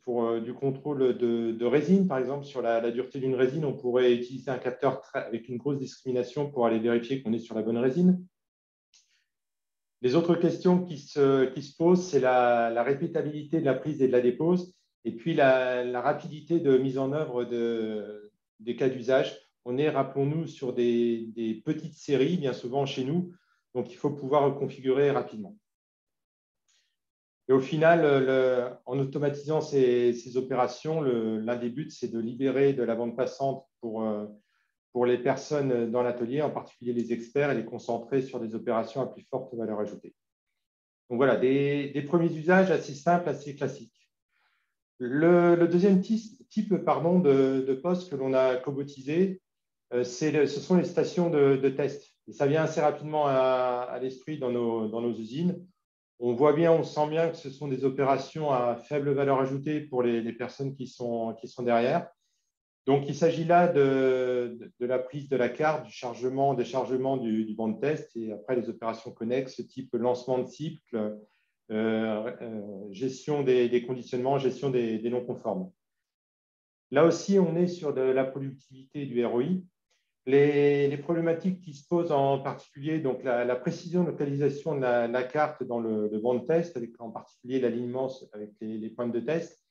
pour du contrôle de résine, par exemple, sur la dureté d'une résine, on pourrait utiliser un capteur avec une grosse discrimination pour aller vérifier qu'on est sur la bonne résine. Les autres questions qui se posent, c'est la répétabilité de la prise et de la dépose, et puis la rapidité de mise en œuvre des cas d'usage. On est, rappelons-nous, sur des petites séries, bien souvent chez nous, donc il faut pouvoir reconfigurer rapidement. Et au final, en automatisant ces opérations, l'un des buts, c'est de libérer de la bande passante pour les personnes dans l'atelier, en particulier les experts, et les concentrer sur des opérations à plus forte valeur ajoutée. Donc voilà, des premiers usages assez simples, assez classiques. Le deuxième type de poste que l'on a cobotisé, ce sont les stations de test. Et ça vient assez rapidement à l'esprit dans nos usines. On voit bien, on sent bien que ce sont des opérations à faible valeur ajoutée pour les personnes qui sont derrière. Donc, il s'agit là de la prise de la carte, du chargement, déchargement du banc de test et après les opérations connexes, type lancement de cycle, gestion des conditionnements, gestion des non-conformes. Là aussi, on est sur de la productivité du ROI. Les problématiques qui se posent en particulier, donc la précision de localisation de la carte dans le banc de test, avec en particulier l'alignement avec les pointes de test.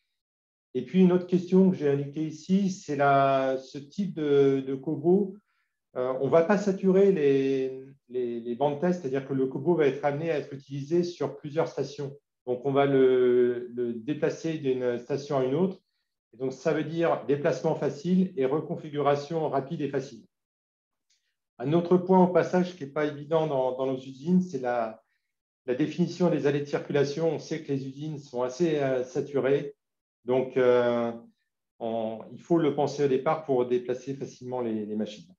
Et puis, une autre question que j'ai indiquée ici, c'est ce type de cobo. On ne va pas saturer les bancs de test, c'est-à-dire que le cobo va être amené à être utilisé sur plusieurs stations. Donc, on va le déplacer d'une station à une autre. Et donc, ça veut dire déplacement facile et reconfiguration rapide et facile. Un autre point au passage qui n'est pas évident dans nos usines, c'est la définition des allées de circulation. On sait que les usines sont assez saturées. Donc, il faut le penser au départ pour déplacer facilement les machines.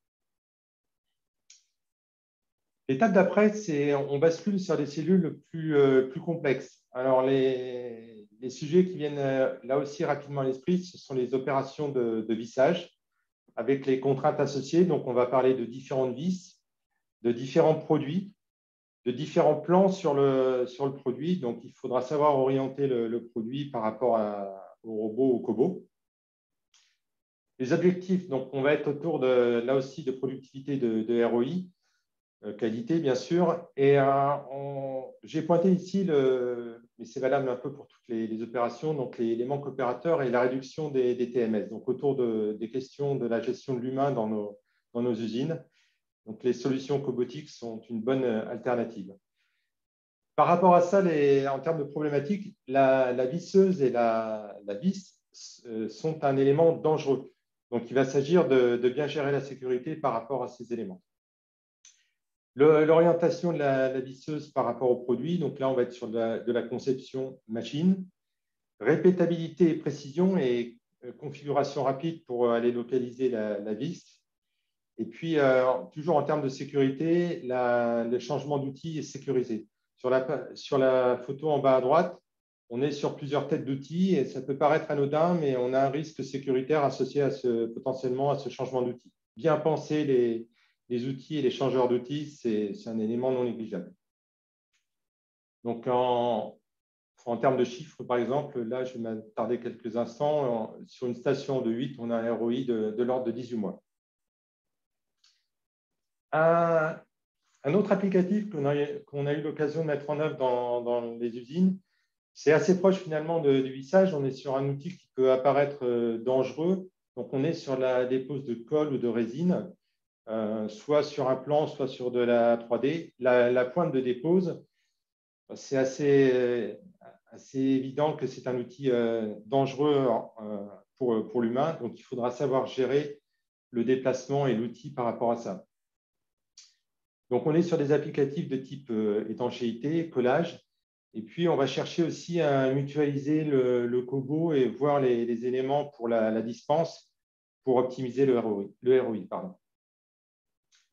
L'étape d'après, c'est on bascule sur des cellules plus complexes. Alors, les sujets qui viennent là aussi rapidement à l'esprit, ce sont les opérations de vissage avec les contraintes associées. Donc, on va parler de différentes vis, de différents produits. différents plans sur le produit. Donc, il faudra savoir orienter le produit par rapport au robot, au cobot. Les objectifs, donc, on va être autour là aussi de productivité de ROI, qualité bien sûr. Et j'ai pointé ici, mais c'est valable un peu pour toutes les opérations, donc les manques opérateurs et la réduction des TMS, donc autour des questions de la gestion de l'humain dans nos usines. Donc les solutions cobotiques sont une bonne alternative. Par rapport à ça, en termes de problématiques, la visseuse et la vis sont un élément dangereux. Donc, il va s'agir de bien gérer la sécurité par rapport à ces éléments. L'orientation de la visseuse par rapport au produit, donc là, on va être sur de la conception machine, répétabilité et précision et configuration rapide pour aller localiser la vis. Et puis, toujours en termes de sécurité, le changement d'outil est sécurisé. Sur la photo en bas à droite, on est sur plusieurs têtes d'outils et ça peut paraître anodin, mais on a un risque sécuritaire associé potentiellement à ce changement d'outil. Bien penser les outils et les changeurs d'outils, c'est un élément non négligeable. Donc, en termes de chiffres, par exemple, là, je vais m'attarder quelques instants. Sur une station de 8, on a un ROI de l'ordre de 18 mois. Un autre applicatif qu'on a eu l'occasion de mettre en œuvre dans les usines, c'est assez proche finalement du vissage. On est sur un outil qui peut apparaître dangereux. Donc, on est sur la dépose de colle ou de résine, soit sur un plan, soit sur de la 3D. La pointe de dépose, c'est assez évident que c'est un outil dangereux pour l'humain. Donc, il faudra savoir gérer le déplacement et l'outil par rapport à ça. Donc, on est sur des applicatifs de type étanchéité, collage. Et puis, on va chercher aussi à mutualiser le cobot et voir les éléments pour la dispense pour optimiser le ROI. Pardon.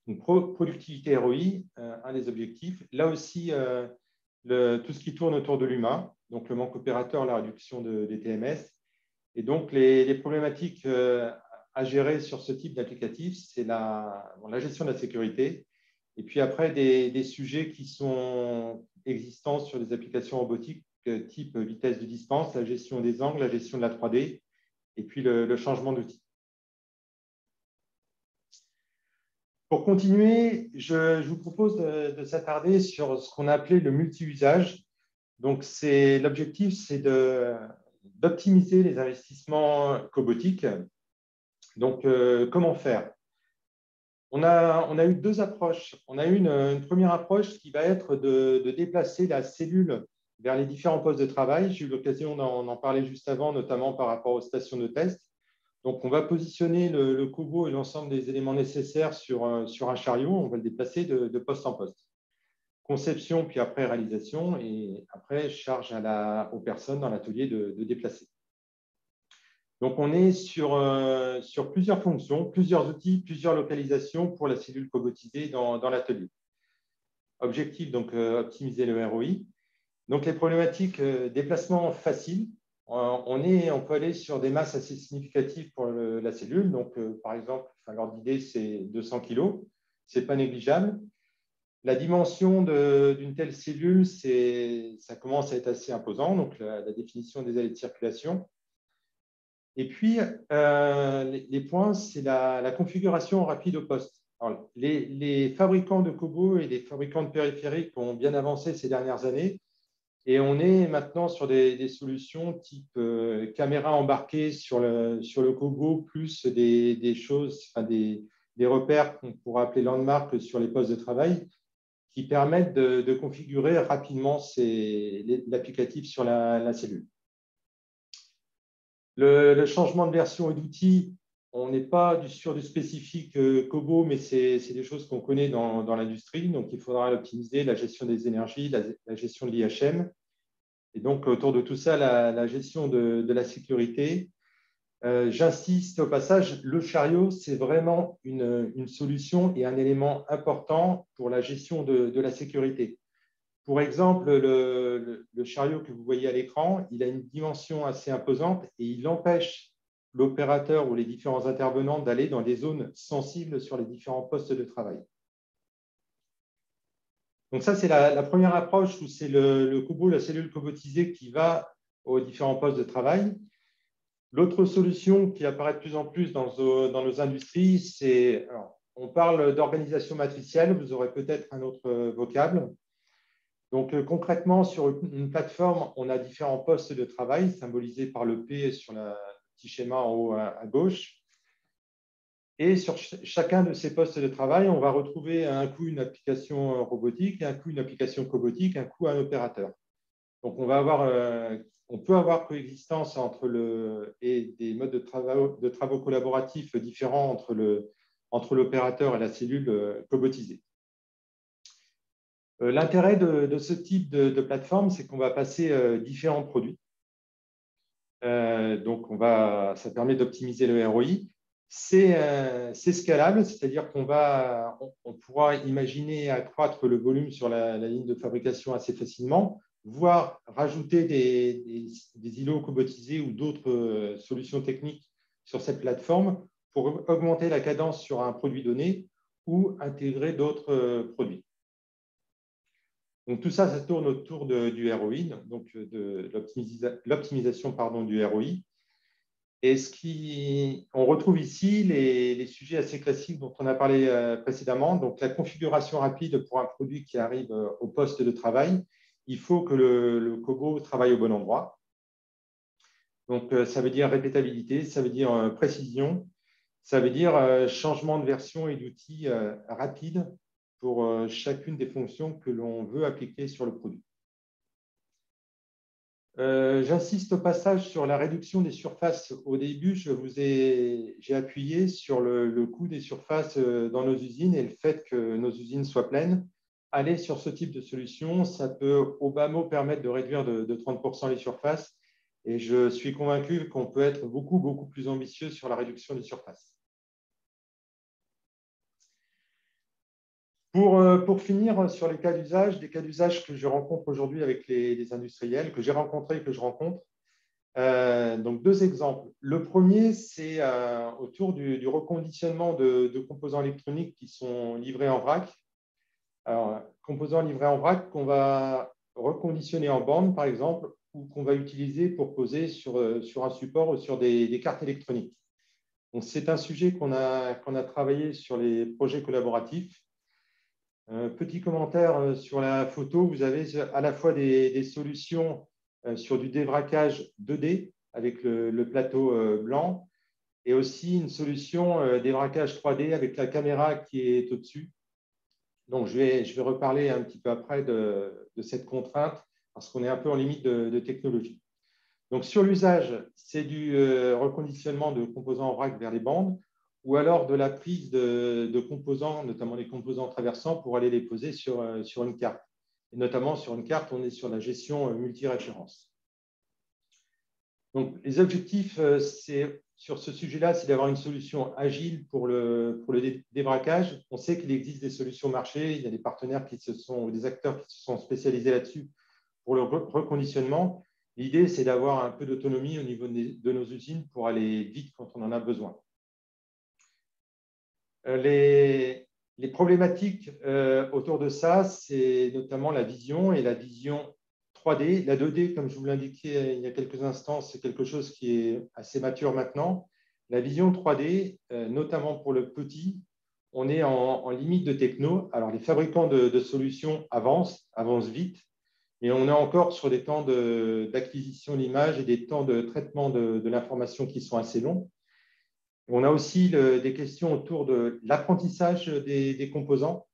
Donc, productivité ROI, un des objectifs. Là aussi, tout ce qui tourne autour de l'humain, donc le manque opérateur, la réduction des TMS. Et donc, les problématiques à gérer sur ce type d'applicatif, c'est la gestion de la sécurité. Et puis après, des sujets qui sont existants sur des applications robotiques type vitesse de dispense, la gestion des angles, la gestion de la 3D, et puis le changement d'outil. Pour continuer, je vous propose de s'attarder sur ce qu'on a appelé le multi-usage. Donc, l'objectif, c'est d'optimiser les investissements cobotiques. Donc, comment faire ? On a eu deux approches. On a eu une première approche qui va être de déplacer la cellule vers les différents postes de travail. J'ai eu l'occasion d'en parler juste avant, notamment par rapport aux stations de test. Donc, on va positionner le cobot et l'ensemble des éléments nécessaires sur un chariot. On va le déplacer de poste en poste. Conception, puis après réalisation, et après charge aux personnes dans l'atelier de déplacer. Donc, on est sur plusieurs fonctions, plusieurs outils, plusieurs localisations pour la cellule cobotisée dans l'atelier. Objectif, donc, optimiser le ROI. Donc, les problématiques déplacement facile. On peut aller sur des masses assez significatives pour la cellule. Donc, par exemple, l'ordre d'idée, c'est 200 kg. Ce n'est pas négligeable. La dimension d'une telle cellule, ça commence à être assez imposant. Donc, la définition des allées de circulation. Et puis, les points, c'est la configuration rapide au poste. Alors, les fabricants de cobots et les fabricants de périphériques ont bien avancé ces dernières années. Et on est maintenant sur des solutions type caméra embarquée sur le cobot, plus des choses, enfin des repères qu'on pourra appeler landmarks sur les postes de travail, qui permettent de configurer rapidement l'applicatif sur la cellule. Le changement de version et d'outil, on n'est pas sur du spécifique Cobo, mais c'est des choses qu'on connaît dans l'industrie. Donc, il faudra optimiser la gestion des énergies, la gestion de l'IHM. Et donc, autour de tout ça, la gestion de la sécurité. J'insiste au passage, le chariot, c'est vraiment une solution et un élément important pour la gestion de la sécurité. Pour exemple, le chariot que vous voyez à l'écran, il a une dimension assez imposante et il empêche l'opérateur ou les différents intervenants d'aller dans des zones sensibles sur les différents postes de travail. Donc ça, c'est la première approche où c'est le cobot, la cellule cobotisée qui va aux différents postes de travail. L'autre solution qui apparaît de plus en plus dans nos industries, c'est, on parle d'organisation matricielle, vous aurez peut-être un autre vocable. Donc concrètement, sur une plateforme, on a différents postes de travail symbolisés par le P sur le petit schéma en haut à gauche. Et sur chacun de ces postes de travail, on va retrouver un coup une application robotique, un coup une application cobotique, un coup un opérateur. Donc on peut avoir coexistence et des modes de travaux collaboratifs différents entre l'opérateur et la cellule cobotisée. L'intérêt de ce type de plateforme, c'est qu'on va passer différents produits. Donc, ça permet d'optimiser le ROI. C'est scalable, c'est-à-dire on pourra imaginer accroître le volume sur la ligne de fabrication assez facilement, voire rajouter des îlots cobotisés ou d'autres solutions techniques sur cette plateforme pour augmenter la cadence sur un produit donné ou intégrer d'autres produits. Donc, tout ça, ça tourne autour du ROI, donc de l'optimisation du ROI. Et on retrouve ici les sujets assez classiques dont on a parlé précédemment. Donc, la configuration rapide pour un produit qui arrive au poste de travail, il faut que le cobot travaille au bon endroit. Donc, ça veut dire répétabilité, ça veut dire précision, ça veut dire changement de version et d'outils rapide pour chacune des fonctions que l'on veut appliquer sur le produit. J'insiste au passage sur la réduction des surfaces. Au début, j'ai appuyé sur le coût des surfaces dans nos usines et le fait que nos usines soient pleines. Aller sur ce type de solution, ça peut au bas mot permettre de réduire de 30% les surfaces. Et je suis convaincu qu'on peut être beaucoup, beaucoup plus ambitieux sur la réduction des surfaces. Pour finir sur les cas d'usage, des cas d'usage que je rencontre aujourd'hui avec les industriels, que j'ai rencontrés et que je rencontre. Donc, deux exemples. Le premier, c'est autour du reconditionnement de composants électroniques qui sont livrés en vrac. Alors, composants livrés en vrac qu'on va reconditionner en bande, par exemple, ou qu'on va utiliser pour poser sur un support ou sur des cartes électroniques. Donc, c'est un sujet qu'on a travaillé sur les projets collaboratifs. Petit commentaire sur la photo, vous avez à la fois des solutions sur du dévraquage 2D avec le plateau blanc et aussi une solution dévraquage 3D avec la caméra qui est au-dessus. Donc, je vais reparler un petit peu après de cette contrainte parce qu'on est un peu en limite de technologie. Donc, sur l'usage, c'est du reconditionnement de composants en vrac vers les bandes ou alors de la prise de composants, notamment les composants traversants, pour aller les poser sur une carte. Et notamment, sur une carte, on est sur la gestion multi-référence. Donc, les objectifs sur ce sujet-là, c'est d'avoir une solution agile pour le débraquage. On sait qu'il existe des solutions marché, il y a des partenaires ou des acteurs qui se sont spécialisés là-dessus pour le reconditionnement. L'idée, c'est d'avoir un peu d'autonomie au niveau de nos usines pour aller vite quand on en a besoin. Les problématiques autour de ça, c'est notamment la vision et la vision 3D. La 2D, comme je vous l'indiquais il y a quelques instants, c'est quelque chose qui est assez mature maintenant. La vision 3D, notamment pour le petit, on est en limite de techno. Alors, les fabricants de solutions avancent vite, mais on est encore sur des temps d'acquisition d'image et des temps de traitement de l'information qui sont assez longs. On a aussi des questions autour de l'apprentissage des composants,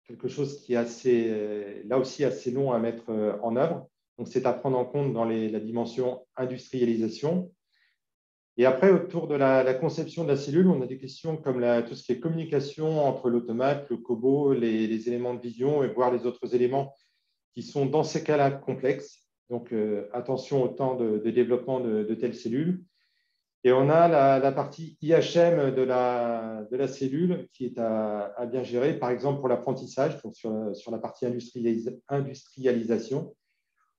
quelque chose qui est là aussi assez long à mettre en œuvre. Donc, c'est à prendre en compte dans la dimension industrialisation. Et après, autour de la conception de la cellule, on a des questions comme tout ce qui est communication entre l'automate, le cobot, les éléments de vision et voire les autres éléments qui sont dans ces cas-là complexes. Donc, attention au temps de développement de telles cellules. Et on a la partie IHM de la cellule qui est à bien gérer, par exemple pour l'apprentissage, donc sur la partie industrialisation,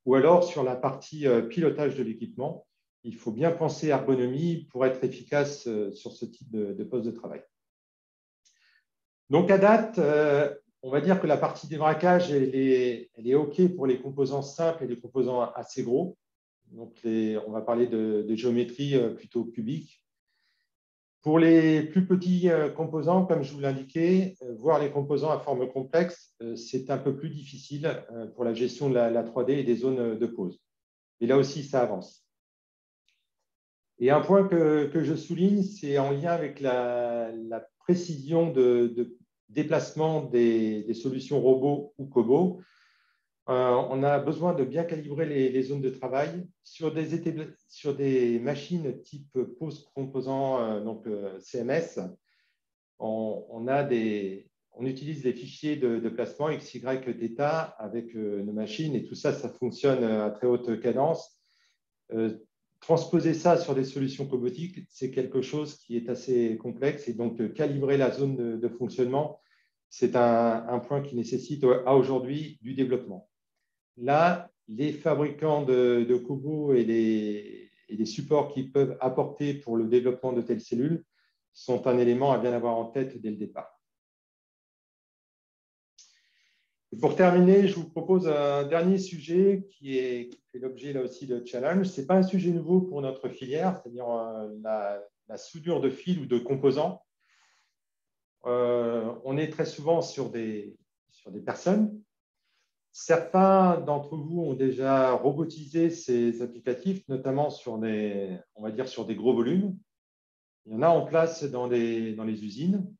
ou alors sur la partie pilotage de l'équipement. Il faut bien penser ergonomie pour être efficace sur ce type de poste de travail. Donc, à date, on va dire que la partie débraquage, elle est OK pour les composants simples et les composants assez gros. Donc, on va parler de géométrie plutôt cubique. Pour les plus petits composants, comme je vous l'indiquais, voire les composants à forme complexe, c'est un peu plus difficile pour la gestion de la 3D et des zones de pose. Et là aussi, ça avance. Et un point que je souligne, c'est en lien avec la précision de déplacement des solutions robots ou cobots. On a besoin de bien calibrer les zones de travail sur des machines type pose composant, donc CMS. On utilise des fichiers de placement XY d'état avec nos machines et tout ça, ça fonctionne à très haute cadence. Transposer ça sur des solutions cobotiques, c'est quelque chose qui est assez complexe et donc calibrer la zone de fonctionnement, c'est un point qui nécessite à aujourd'hui du développement. Là, les fabricants de cobots et les supports qu'ils peuvent apporter pour le développement de telles cellules sont un élément à bien avoir en tête dès le départ. Et pour terminer, je vous propose un dernier sujet qui fait l'objet là aussi de challenge. Ce n'est pas un sujet nouveau pour notre filière, c'est-à-dire la soudure de fils ou de composants. On est très souvent sur des personnes. Certains d'entre vous ont déjà robotisé ces applicatifs, notamment sur on va dire sur des gros volumes. Il y en a en place dans les usines.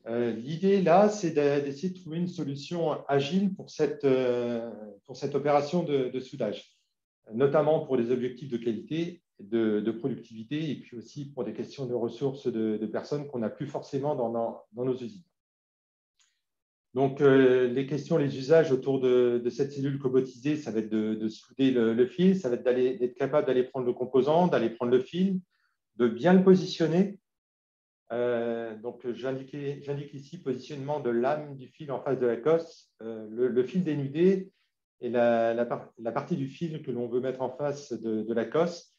L'idée, là, c'est d'essayer de trouver une solution agile pour cette opération de soudage, notamment pour des objectifs de qualité, de productivité, et puis aussi pour des questions de ressources de personnes qu'on n'a plus forcément dans nos usines. Donc, les questions, les usages autour de cette cellule cobotisée, ça va être de souder le fil, ça va être d'être capable d'aller prendre le composant, d'aller prendre le fil, de bien le positionner. Donc, j'indique ici positionnement de l'âme du fil en face de la cosse, le fil dénudé et la partie du fil que l'on veut mettre en face de la cosse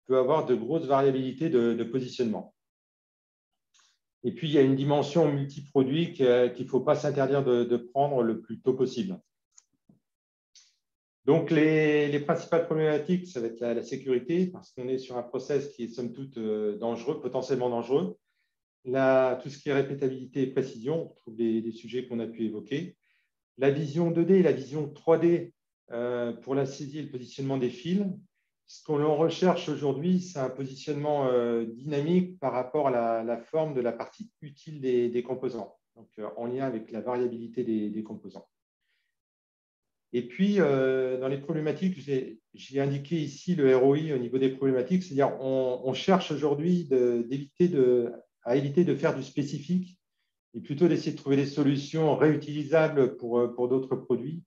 peut avoir de grosses variabilités de positionnement. Et puis, il y a une dimension multiproduit qu'il ne faut pas s'interdire de prendre le plus tôt possible. Donc, les principales problématiques, ça va être la sécurité, parce qu'on est sur un process qui est somme toute dangereux, potentiellement dangereux. Tout ce qui est répétabilité et précision, on trouve des sujets qu'on a pu évoquer. La vision 2D et la vision 3D pour la saisie et le positionnement des fils. Ce qu'on recherche aujourd'hui, c'est un positionnement dynamique par rapport à la forme de la partie utile des composants, donc en lien avec la variabilité des composants. Et puis, dans les problématiques, j'ai indiqué ici le ROI au niveau des problématiques, c'est-à-dire on cherche aujourd'hui à éviter de faire du spécifique et plutôt d'essayer de trouver des solutions réutilisables pour d'autres produits.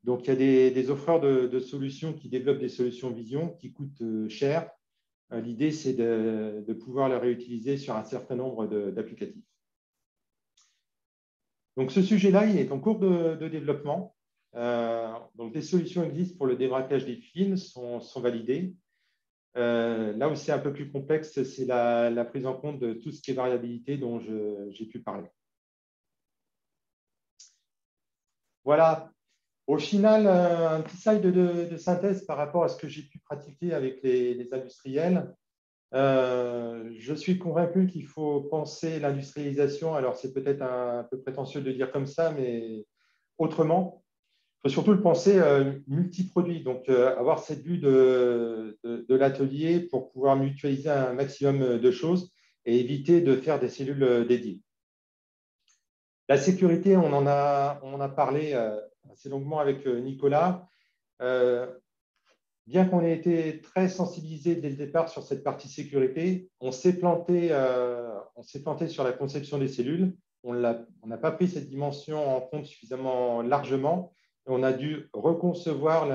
Donc, il y a des offreurs de solutions qui développent des solutions vision qui coûtent cher. L'idée, c'est de pouvoir les réutiliser sur un certain nombre d'applicatifs. Donc, ce sujet-là, il est en cours de développement. Donc, des solutions existent pour le débraquage des fils, sont validées. Là où c'est un peu plus complexe, c'est la prise en compte de tout ce qui est variabilité dont j'ai pu parler. Voilà. Au final, un petit slide de synthèse par rapport à ce que j'ai pu pratiquer avec les industriels. Je suis convaincu qu'il faut penser l'industrialisation. Alors, c'est peut-être un peu prétentieux de dire comme ça, mais autrement. Il faut surtout le penser multiproduit, donc avoir cette vue de l'atelier pour pouvoir mutualiser un maximum de choses et éviter de faire des cellules dédiées. La sécurité, on en a parlé assez longuement avec Nicolas. Bien qu'on ait été très sensibilisé dès le départ sur cette partie sécurité, on s'est planté sur la conception des cellules. On n'a pas pris cette dimension en compte suffisamment largement. On a dû reconcevoir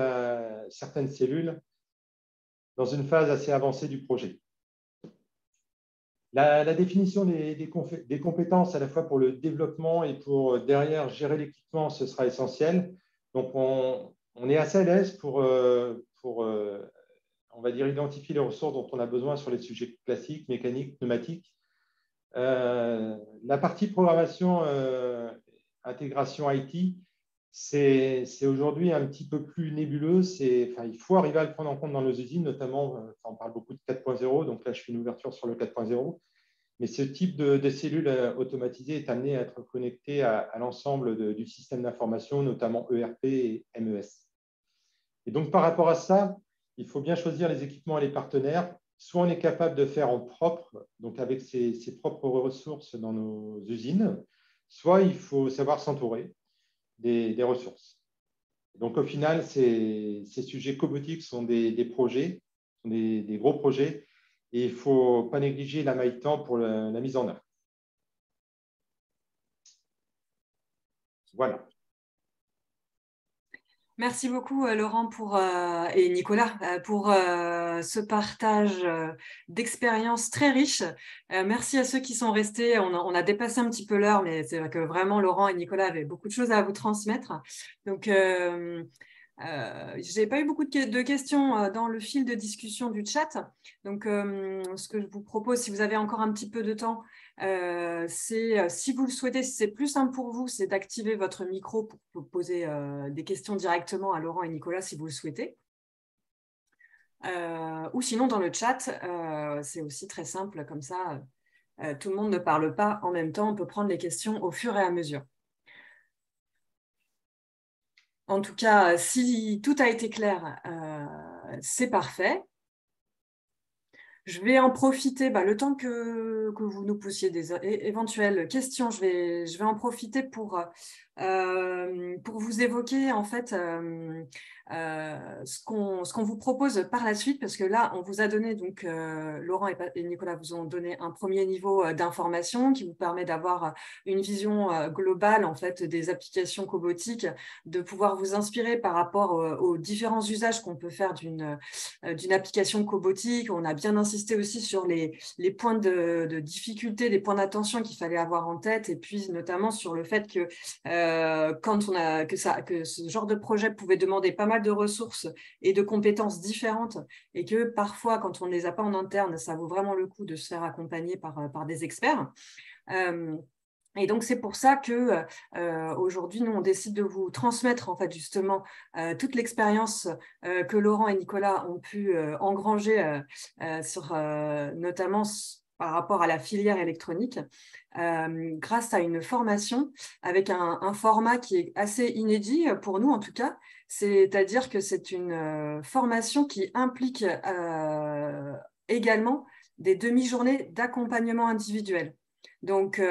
certaines cellules dans une phase assez avancée du projet. La définition des compétences à la fois pour le développement et pour derrière gérer l'équipement, ce sera essentiel. Donc, on est assez à l'aise pour on va dire, identifier les ressources dont on a besoin sur les sujets classiques, mécaniques, pneumatiques. La partie programmation intégration IT, c'est aujourd'hui un petit peu plus nébuleux. Il faut arriver à le prendre en compte dans nos usines, notamment, on parle beaucoup de 4.0, donc là, je fais une ouverture sur le 4.0. Mais ce type de cellules automatisées est amené à être connecté à l'ensemble du système d'information, notamment ERP et MES. Et donc, par rapport à ça, il faut bien choisir les équipements et les partenaires. Soit on est capable de faire en propre, donc avec ses propres ressources dans nos usines, soit il faut savoir s'entourer des ressources. Donc, au final, ces sujets cobotiques sont des projets, sont des gros projets, et il ne faut pas négliger la maille temps pour la mise en œuvre. Voilà. Merci beaucoup, Laurent et Nicolas, pour ce partage d'expériences très riche. Merci à ceux qui sont restés. On a dépassé un petit peu l'heure, mais c'est vrai que vraiment, Laurent et Nicolas avaient beaucoup de choses à vous transmettre. Donc, je n'ai pas eu beaucoup de questions dans le fil de discussion du chat. Donc, ce que je vous propose, si vous avez encore un petit peu de temps, c'est, si vous le souhaitez, si c'est plus simple pour vous, c'est d'activer votre micro pour poser des questions directement à Laurent et Nicolas si vous le souhaitez. Ou sinon, dans le chat, c'est aussi très simple, comme ça, tout le monde ne parle pas en même temps, on peut prendre les questions au fur et à mesure. En tout cas, si tout a été clair, c'est parfait. Je vais en profiter, le temps que vous nous posiez des éventuelles questions, je vais en profiter pour vous évoquer en fait ce qu'on vous propose par la suite, parce que là, on vous a donné, donc Laurent et Nicolas vous ont donné un premier niveau d'information qui vous permet d'avoir une vision globale en fait des applications cobotiques, de pouvoir vous inspirer par rapport aux différents usages qu'on peut faire d'une application cobotique. On a bien insisté aussi sur les points de difficulté, les points d'attention qu'il fallait avoir en tête, et puis notamment sur le fait que que ce genre de projet pouvait demander pas mal de ressources et de compétences différentes, et que parfois, quand on ne les a pas en interne, ça vaut vraiment le coup de se faire accompagner par des experts. Et donc, c'est pour ça que aujourd'hui, nous, on décide de vous transmettre en fait justement toute l'expérience que Laurent et Nicolas ont pu engranger notamment par rapport à la filière électronique, grâce à une formation avec un format qui est assez inédit pour nous en tout cas. C'est-à-dire que c'est une formation qui implique également des demi-journées d'accompagnement individuel. Donc,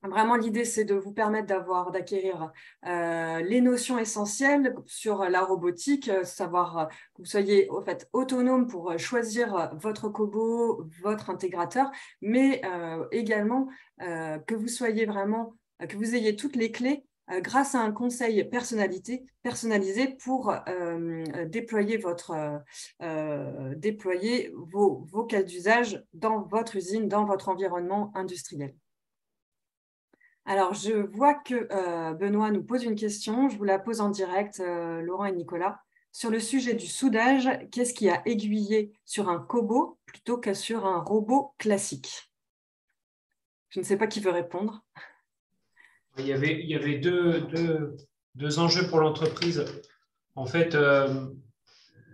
vraiment, l'idée, c'est de vous permettre d'acquérir les notions essentielles sur la robotique, savoir que vous soyez en fait autonome pour choisir votre cobo, votre intégrateur, mais également que vous soyez vraiment, que vous ayez toutes les clés grâce à un conseil personnalisé pour déployer vos cas d'usage dans votre usine, dans votre environnement industriel. Alors, je vois que Benoît nous pose une question. Je vous la pose en direct, Laurent et Nicolas. Sur le sujet du soudage, qu'est-ce qui a aiguillé sur un cobo plutôt que sur un robot classique? Je ne sais pas qui veut répondre. Il y avait deux enjeux pour l'entreprise. En fait,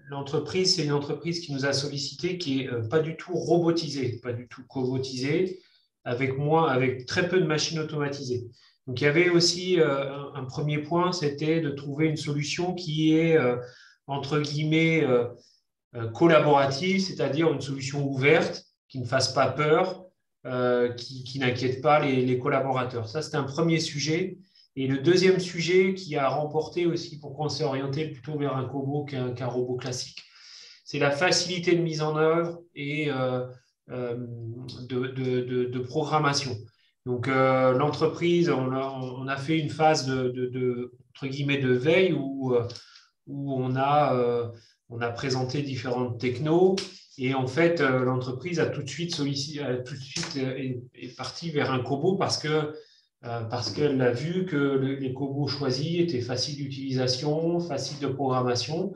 l'entreprise, c'est une entreprise qui nous a sollicité, qui n'est pas du tout robotisée, pas du tout cobotisée, avec très peu de machines automatisées. Donc, il y avait aussi un premier point, c'était de trouver une solution qui est, entre guillemets, collaborative, c'est-à-dire une solution ouverte, qui ne fasse pas peur, qui n'inquiète pas les collaborateurs. Ça, c'était un premier sujet. Et le deuxième sujet qui a remporté aussi, pourquoi on s'est orienté plutôt vers un cobo qu'un robot classique, c'est la facilité de mise en œuvre et de programmation. Donc, l'entreprise, on a fait une phase entre guillemets, de veille où on a présenté différentes technos. Et en fait, l'entreprise a tout de suite est partie vers un cobo parce qu'elle a vu que les cobos choisis étaient faciles d'utilisation, faciles de programmation.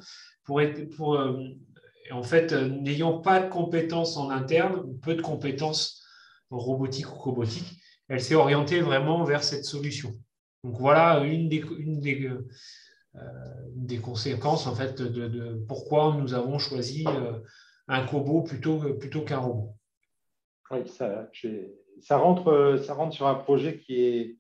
En fait, n'ayant pas de compétences en interne, ou peu de compétences en robotique ou cobotique, elle s'est orientée vraiment vers cette solution. Donc voilà une des conséquences en fait, de pourquoi nous avons choisi un cobot plutôt qu'un robot. Oui, ça rentre sur un projet qui est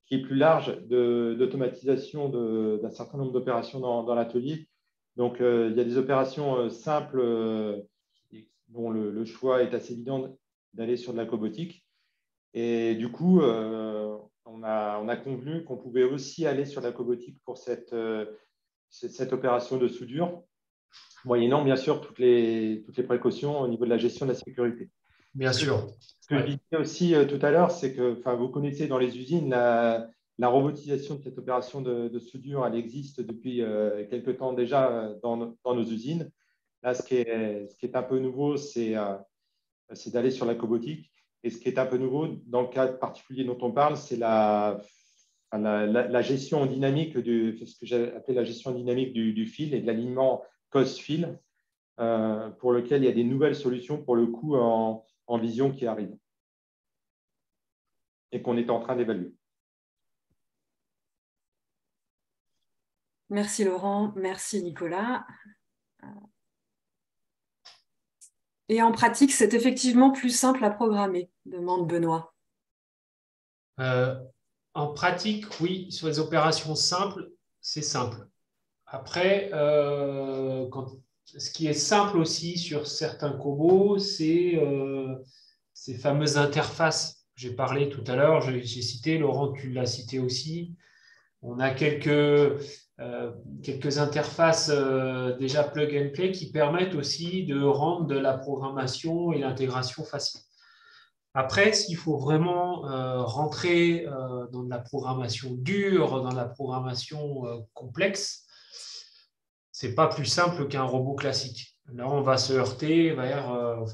plus large d'automatisation d'un certain nombre d'opérations dans l'atelier. Donc, il y a des opérations simples dont le choix est assez évident d'aller sur de la cobotique. Et du coup, on a convenu qu'on pouvait aussi aller sur la cobotique pour cette opération de soudure, moyennant bien sûr toutes les précautions au niveau de la gestion de la sécurité. Bien sûr. Ce que je disais aussi tout à l'heure, c'est que vous connaissez dans les usines la robotisation de cette opération de soudure, elle existe depuis quelques temps déjà dans nos usines. Là, ce qui est un peu nouveau, c'est d'aller sur la cobotique. Et ce qui est un peu nouveau, dans le cas particulier dont on parle, c'est la gestion dynamique, ce que j'ai appelé la gestion dynamique du fil et de l'alignement cause-fil, pour lequel il y a des nouvelles solutions, pour le coup, en vision qui arrivent et qu'on est en train d'évaluer. Merci Laurent, merci Nicolas. Et en pratique, c'est effectivement plus simple à programmer, demande Benoît. En pratique, oui, sur les opérations simples, c'est simple. Après, ce qui est simple aussi sur certains cobots, c'est ces fameuses interfaces que j'ai parlé tout à l'heure. J'ai cité, Laurent, tu l'as cité aussi. On a quelques interfaces déjà plug and play qui permettent aussi de rendre de la programmation et l'intégration facile. Après, s'il faut vraiment rentrer dans de la programmation dure, dans la programmation complexe, c'est pas plus simple qu'un robot classique. Là, on va se heurter vers,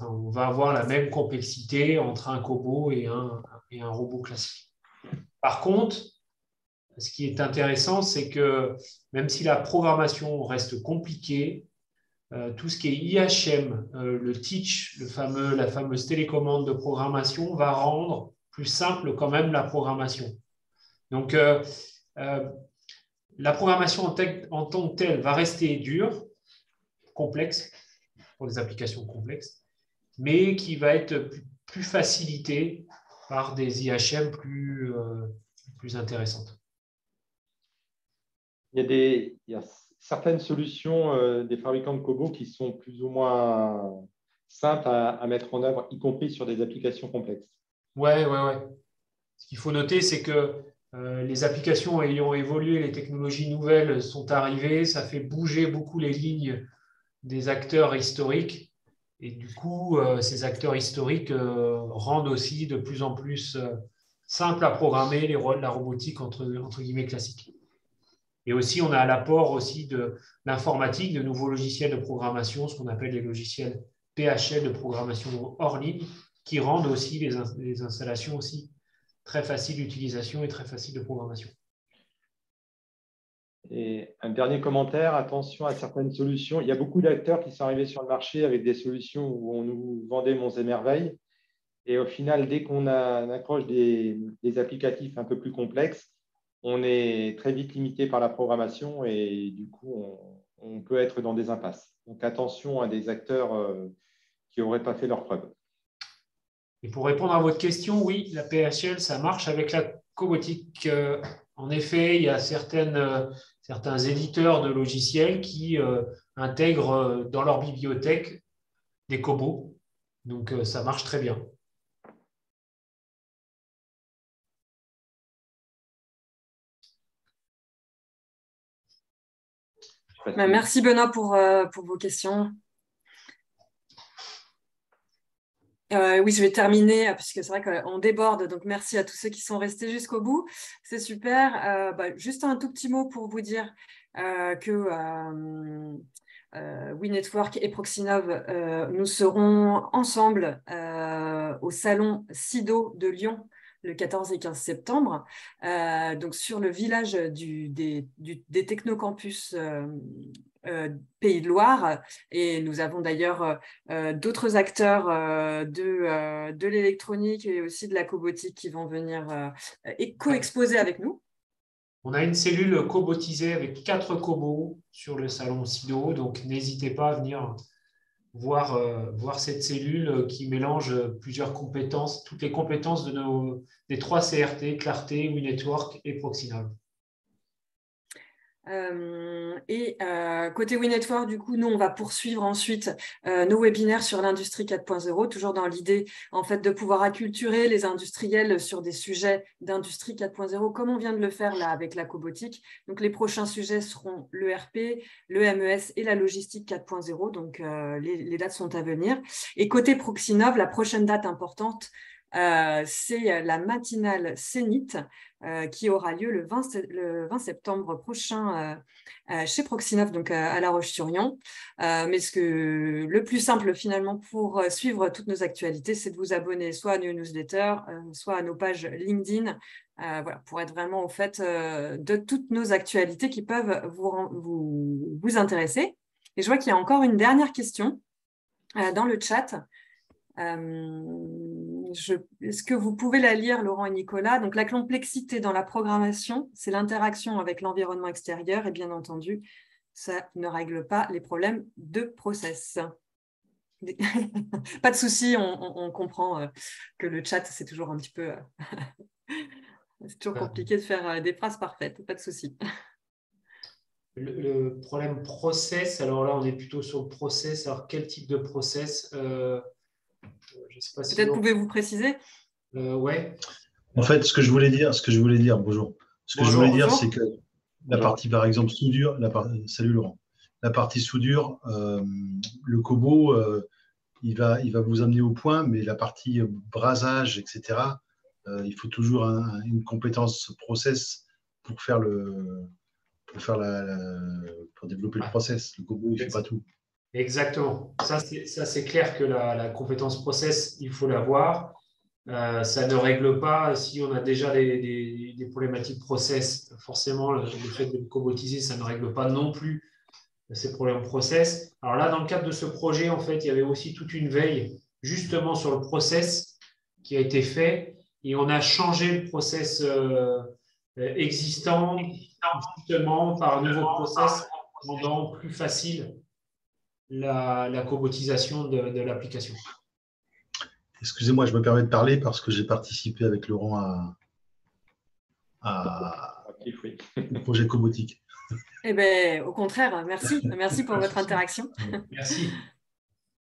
on va avoir la même complexité entre un cobot et un robot classique. Par contre, ce qui est intéressant, c'est que même si la programmation reste compliquée, tout ce qui est IHM, le teach, la fameuse télécommande de programmation, va rendre plus simple quand même la programmation. Donc, la programmation en tant que telle va rester dure, complexe, pour des applications complexes, mais qui va être plus facilitée par des IHM plus intéressantes. Il y a certaines solutions des fabricants de cobots qui sont plus ou moins simples à mettre en œuvre, y compris sur des applications complexes. Ouais. Ce qu'il faut noter, c'est que les applications ayant évolué, les technologies nouvelles sont arrivées, ça fait bouger beaucoup les lignes des acteurs historiques. Et du coup, ces acteurs historiques rendent aussi de plus en plus simple à programmer la robotique entre guillemets classique. Et aussi, on a l'apport aussi de l'informatique, de nouveaux logiciels de programmation, ce qu'on appelle les logiciels PHL de programmation hors ligne, qui rendent aussi les installations aussi très faciles d'utilisation et très faciles de programmation. Et un dernier commentaire, attention à certaines solutions. Il y a beaucoup d'acteurs qui sont arrivés sur le marché avec des solutions où on nous vendait monts et merveilles. Et au final, dès qu'on accroche des applicatifs un peu plus complexes, on est très vite limité par la programmation et du coup, on peut être dans des impasses. Donc, attention à des acteurs qui n'auraient pas fait leurs preuves. Et pour répondre à votre question, oui, la PHL, ça marche avec la cobotique. En effet, il y a certains éditeurs de logiciels qui intègrent dans leur bibliothèque des cobots. Donc, ça marche très bien. Merci Benoît pour vos questions. Oui, je vais terminer puisque c'est vrai qu'on déborde. Donc, merci à tous ceux qui sont restés jusqu'au bout. C'est super. Juste un tout petit mot pour vous dire que WeNetwork et Proxinov, nous serons ensemble au salon SIDO de Lyon le 14 et 15 septembre, donc sur le village des technocampus Pays de Loire. Et nous avons d'ailleurs d'autres acteurs de l'électronique et aussi de la cobotique qui vont venir co-exposer avec nous. On a une cellule cobotisée avec 4 cobots sur le salon SIDO, donc n'hésitez pas à venir voir cette cellule qui mélange plusieurs compétences, toutes les compétences des 3 CRT, Clarté, WeNetwork et Proxinov. Côté WeNetwork, du coup, nous, on va poursuivre ensuite nos webinaires sur l'industrie 4.0, toujours dans l'idée, en fait, de pouvoir acculturer les industriels sur des sujets d'industrie 4.0, comme on vient de le faire là avec la cobotique. Donc, les prochains sujets seront l'ERP, le MES et la logistique 4.0. Donc, les dates sont à venir. Et côté Proxinov, la prochaine date importante, c'est la matinale Cénit qui aura lieu le 20 septembre prochain chez Proxinov, donc à La Roche-sur-Yon. Mais le plus simple finalement pour suivre toutes nos actualités, c'est de vous abonner soit à nos newsletters, soit à nos pages LinkedIn, voilà, pour être vraiment au fait de toutes nos actualités qui peuvent vous intéresser. Et je vois qu'il y a encore une dernière question dans le chat. Est-ce que vous pouvez la lire, Laurent et Nicolas? Donc, la complexité dans la programmation, c'est l'interaction avec l'environnement extérieur et bien entendu, ça ne règle pas les problèmes de process. Pas de souci, on comprend que le chat, c'est toujours un petit peu... c'est toujours compliqué de faire des phrases parfaites, pas de souci. Le problème process, alors là, on est plutôt sur le process. Alors, quel type de process je sais pas si peut-être pouvez-vous préciser? Ouais. En fait, ce que je voulais dire, bonjour. C'est que la partie, par exemple, soudure, salut Laurent. La partie soudure, le Kobo, il va vous amener au point, mais la partie brasage, etc., il faut toujours une compétence process pour faire pour développer le process. Le Kobo, il ne fait pas tout. Exactement. Ça, c'est clair que la compétence process, il faut l'avoir. Ça ne règle pas, si on a déjà des problématiques process, forcément, le fait de le cobotiser, ça ne règle pas non plus ces problèmes process. Alors là, dans le cadre de ce projet, en fait, il y avait aussi toute une veille justement sur le process qui a été fait et on a changé le process existant justement par un nouveau process rendant plus facile la cobotisation de l'application. Excusez-moi, je me permets de parler parce que j'ai participé avec Laurent au projet cobotique. Eh bien, au contraire, merci. Merci pour votre interaction. Merci.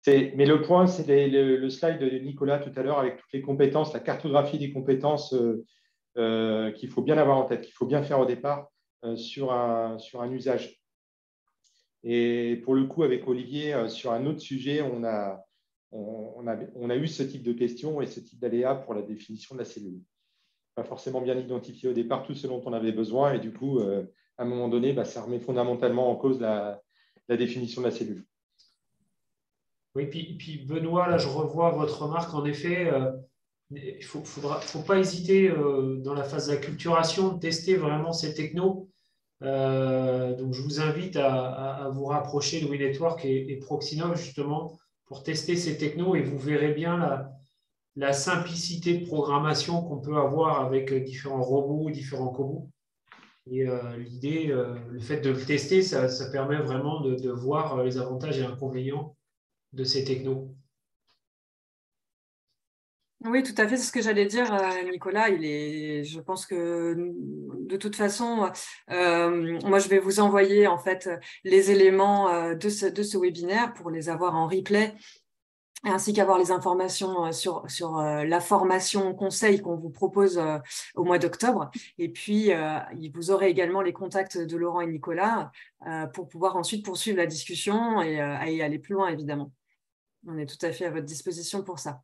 Mais le point, c'est le slide de Nicolas tout à l'heure avec toutes les compétences, la cartographie des compétences qu'il faut bien avoir en tête, qu'il faut bien faire au départ sur un usage. Et pour le coup, avec Olivier, sur un autre sujet, on a eu ce type de questions et ce type d'aléas pour la définition de la cellule. Pas forcément bien identifié au départ tout ce dont on avait besoin et du coup, à un moment donné, ça remet fondamentalement en cause la définition de la cellule. Oui, puis Benoît, là, je revois votre remarque. En effet, il ne faut pas hésiter dans la phase d'acculturation de tester vraiment ces technos. Donc, je vous invite à vous rapprocher de WeNetwork et Proxinov justement pour tester ces technos et vous verrez bien la simplicité de programmation qu'on peut avoir avec différents robots, différents cobots. Et l'idée, le fait de le tester, ça permet vraiment de voir les avantages et inconvénients de ces technos. Oui, tout à fait, c'est ce que j'allais dire, Nicolas. Je pense que de toute façon, moi, je vais vous envoyer en fait les éléments de ce webinaire pour les avoir en replay, ainsi qu'avoir les informations sur la formation conseil qu'on vous propose au mois d'octobre. Et puis, vous aurez également les contacts de Laurent et Nicolas pour pouvoir ensuite poursuivre la discussion et aller plus loin, évidemment. On est tout à fait à votre disposition pour ça.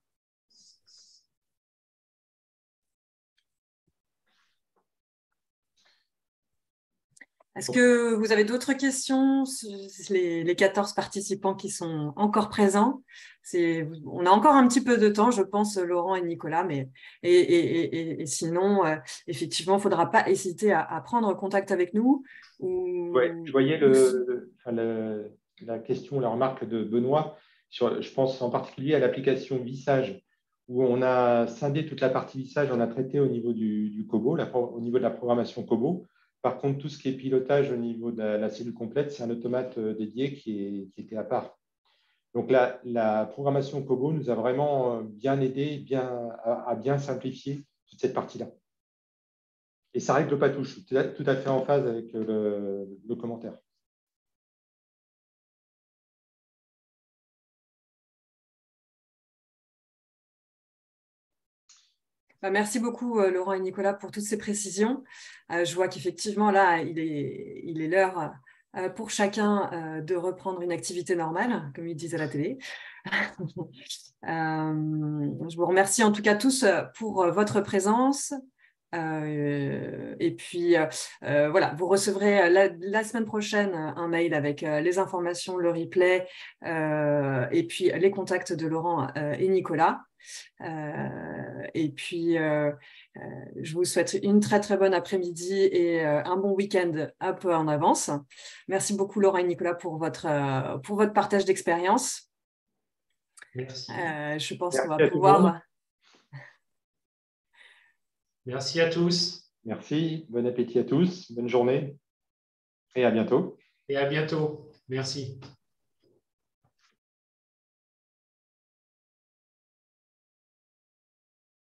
Est-ce que vous avez d'autres questions? Les 14 participants qui sont encore présents, on a encore un petit peu de temps, je pense, Laurent et Nicolas, et sinon, effectivement, il ne faudra pas hésiter à prendre contact avec nous. Ouais, je voyais la question, la remarque de Benoît, je pense en particulier à l'application Vissage, où on a scindé toute la partie Vissage, on a traité au niveau du Kobo, au niveau de la programmation Kobo. Par contre, tout ce qui est pilotage au niveau de la cellule complète, c'est un automate dédié qui était à part. Donc, la programmation COBOL nous a vraiment bien aidé à bien simplifier toute cette partie-là. Et ça ne règle pas tout. Je suis tout à fait en phase avec le commentaire. Merci beaucoup, Laurent et Nicolas, pour toutes ces précisions. Je vois qu'effectivement, là, il est l'heure pour chacun de reprendre une activité normale, comme ils disent à la télé. Je vous remercie en tout cas tous pour votre présence. Et puis, voilà, vous recevrez la semaine prochaine un mail avec les informations, le replay et puis les contacts de Laurent et Nicolas. Et puis, je vous souhaite une très, très bonne après-midi et un bon week-end un peu en avance. Merci beaucoup, Laurent et Nicolas, pour votre partage d'expérience. Merci. Je pense qu'on va pouvoir... Merci à tous. Merci. Bon appétit à tous. Bonne journée. Et à bientôt. Et à bientôt. Merci.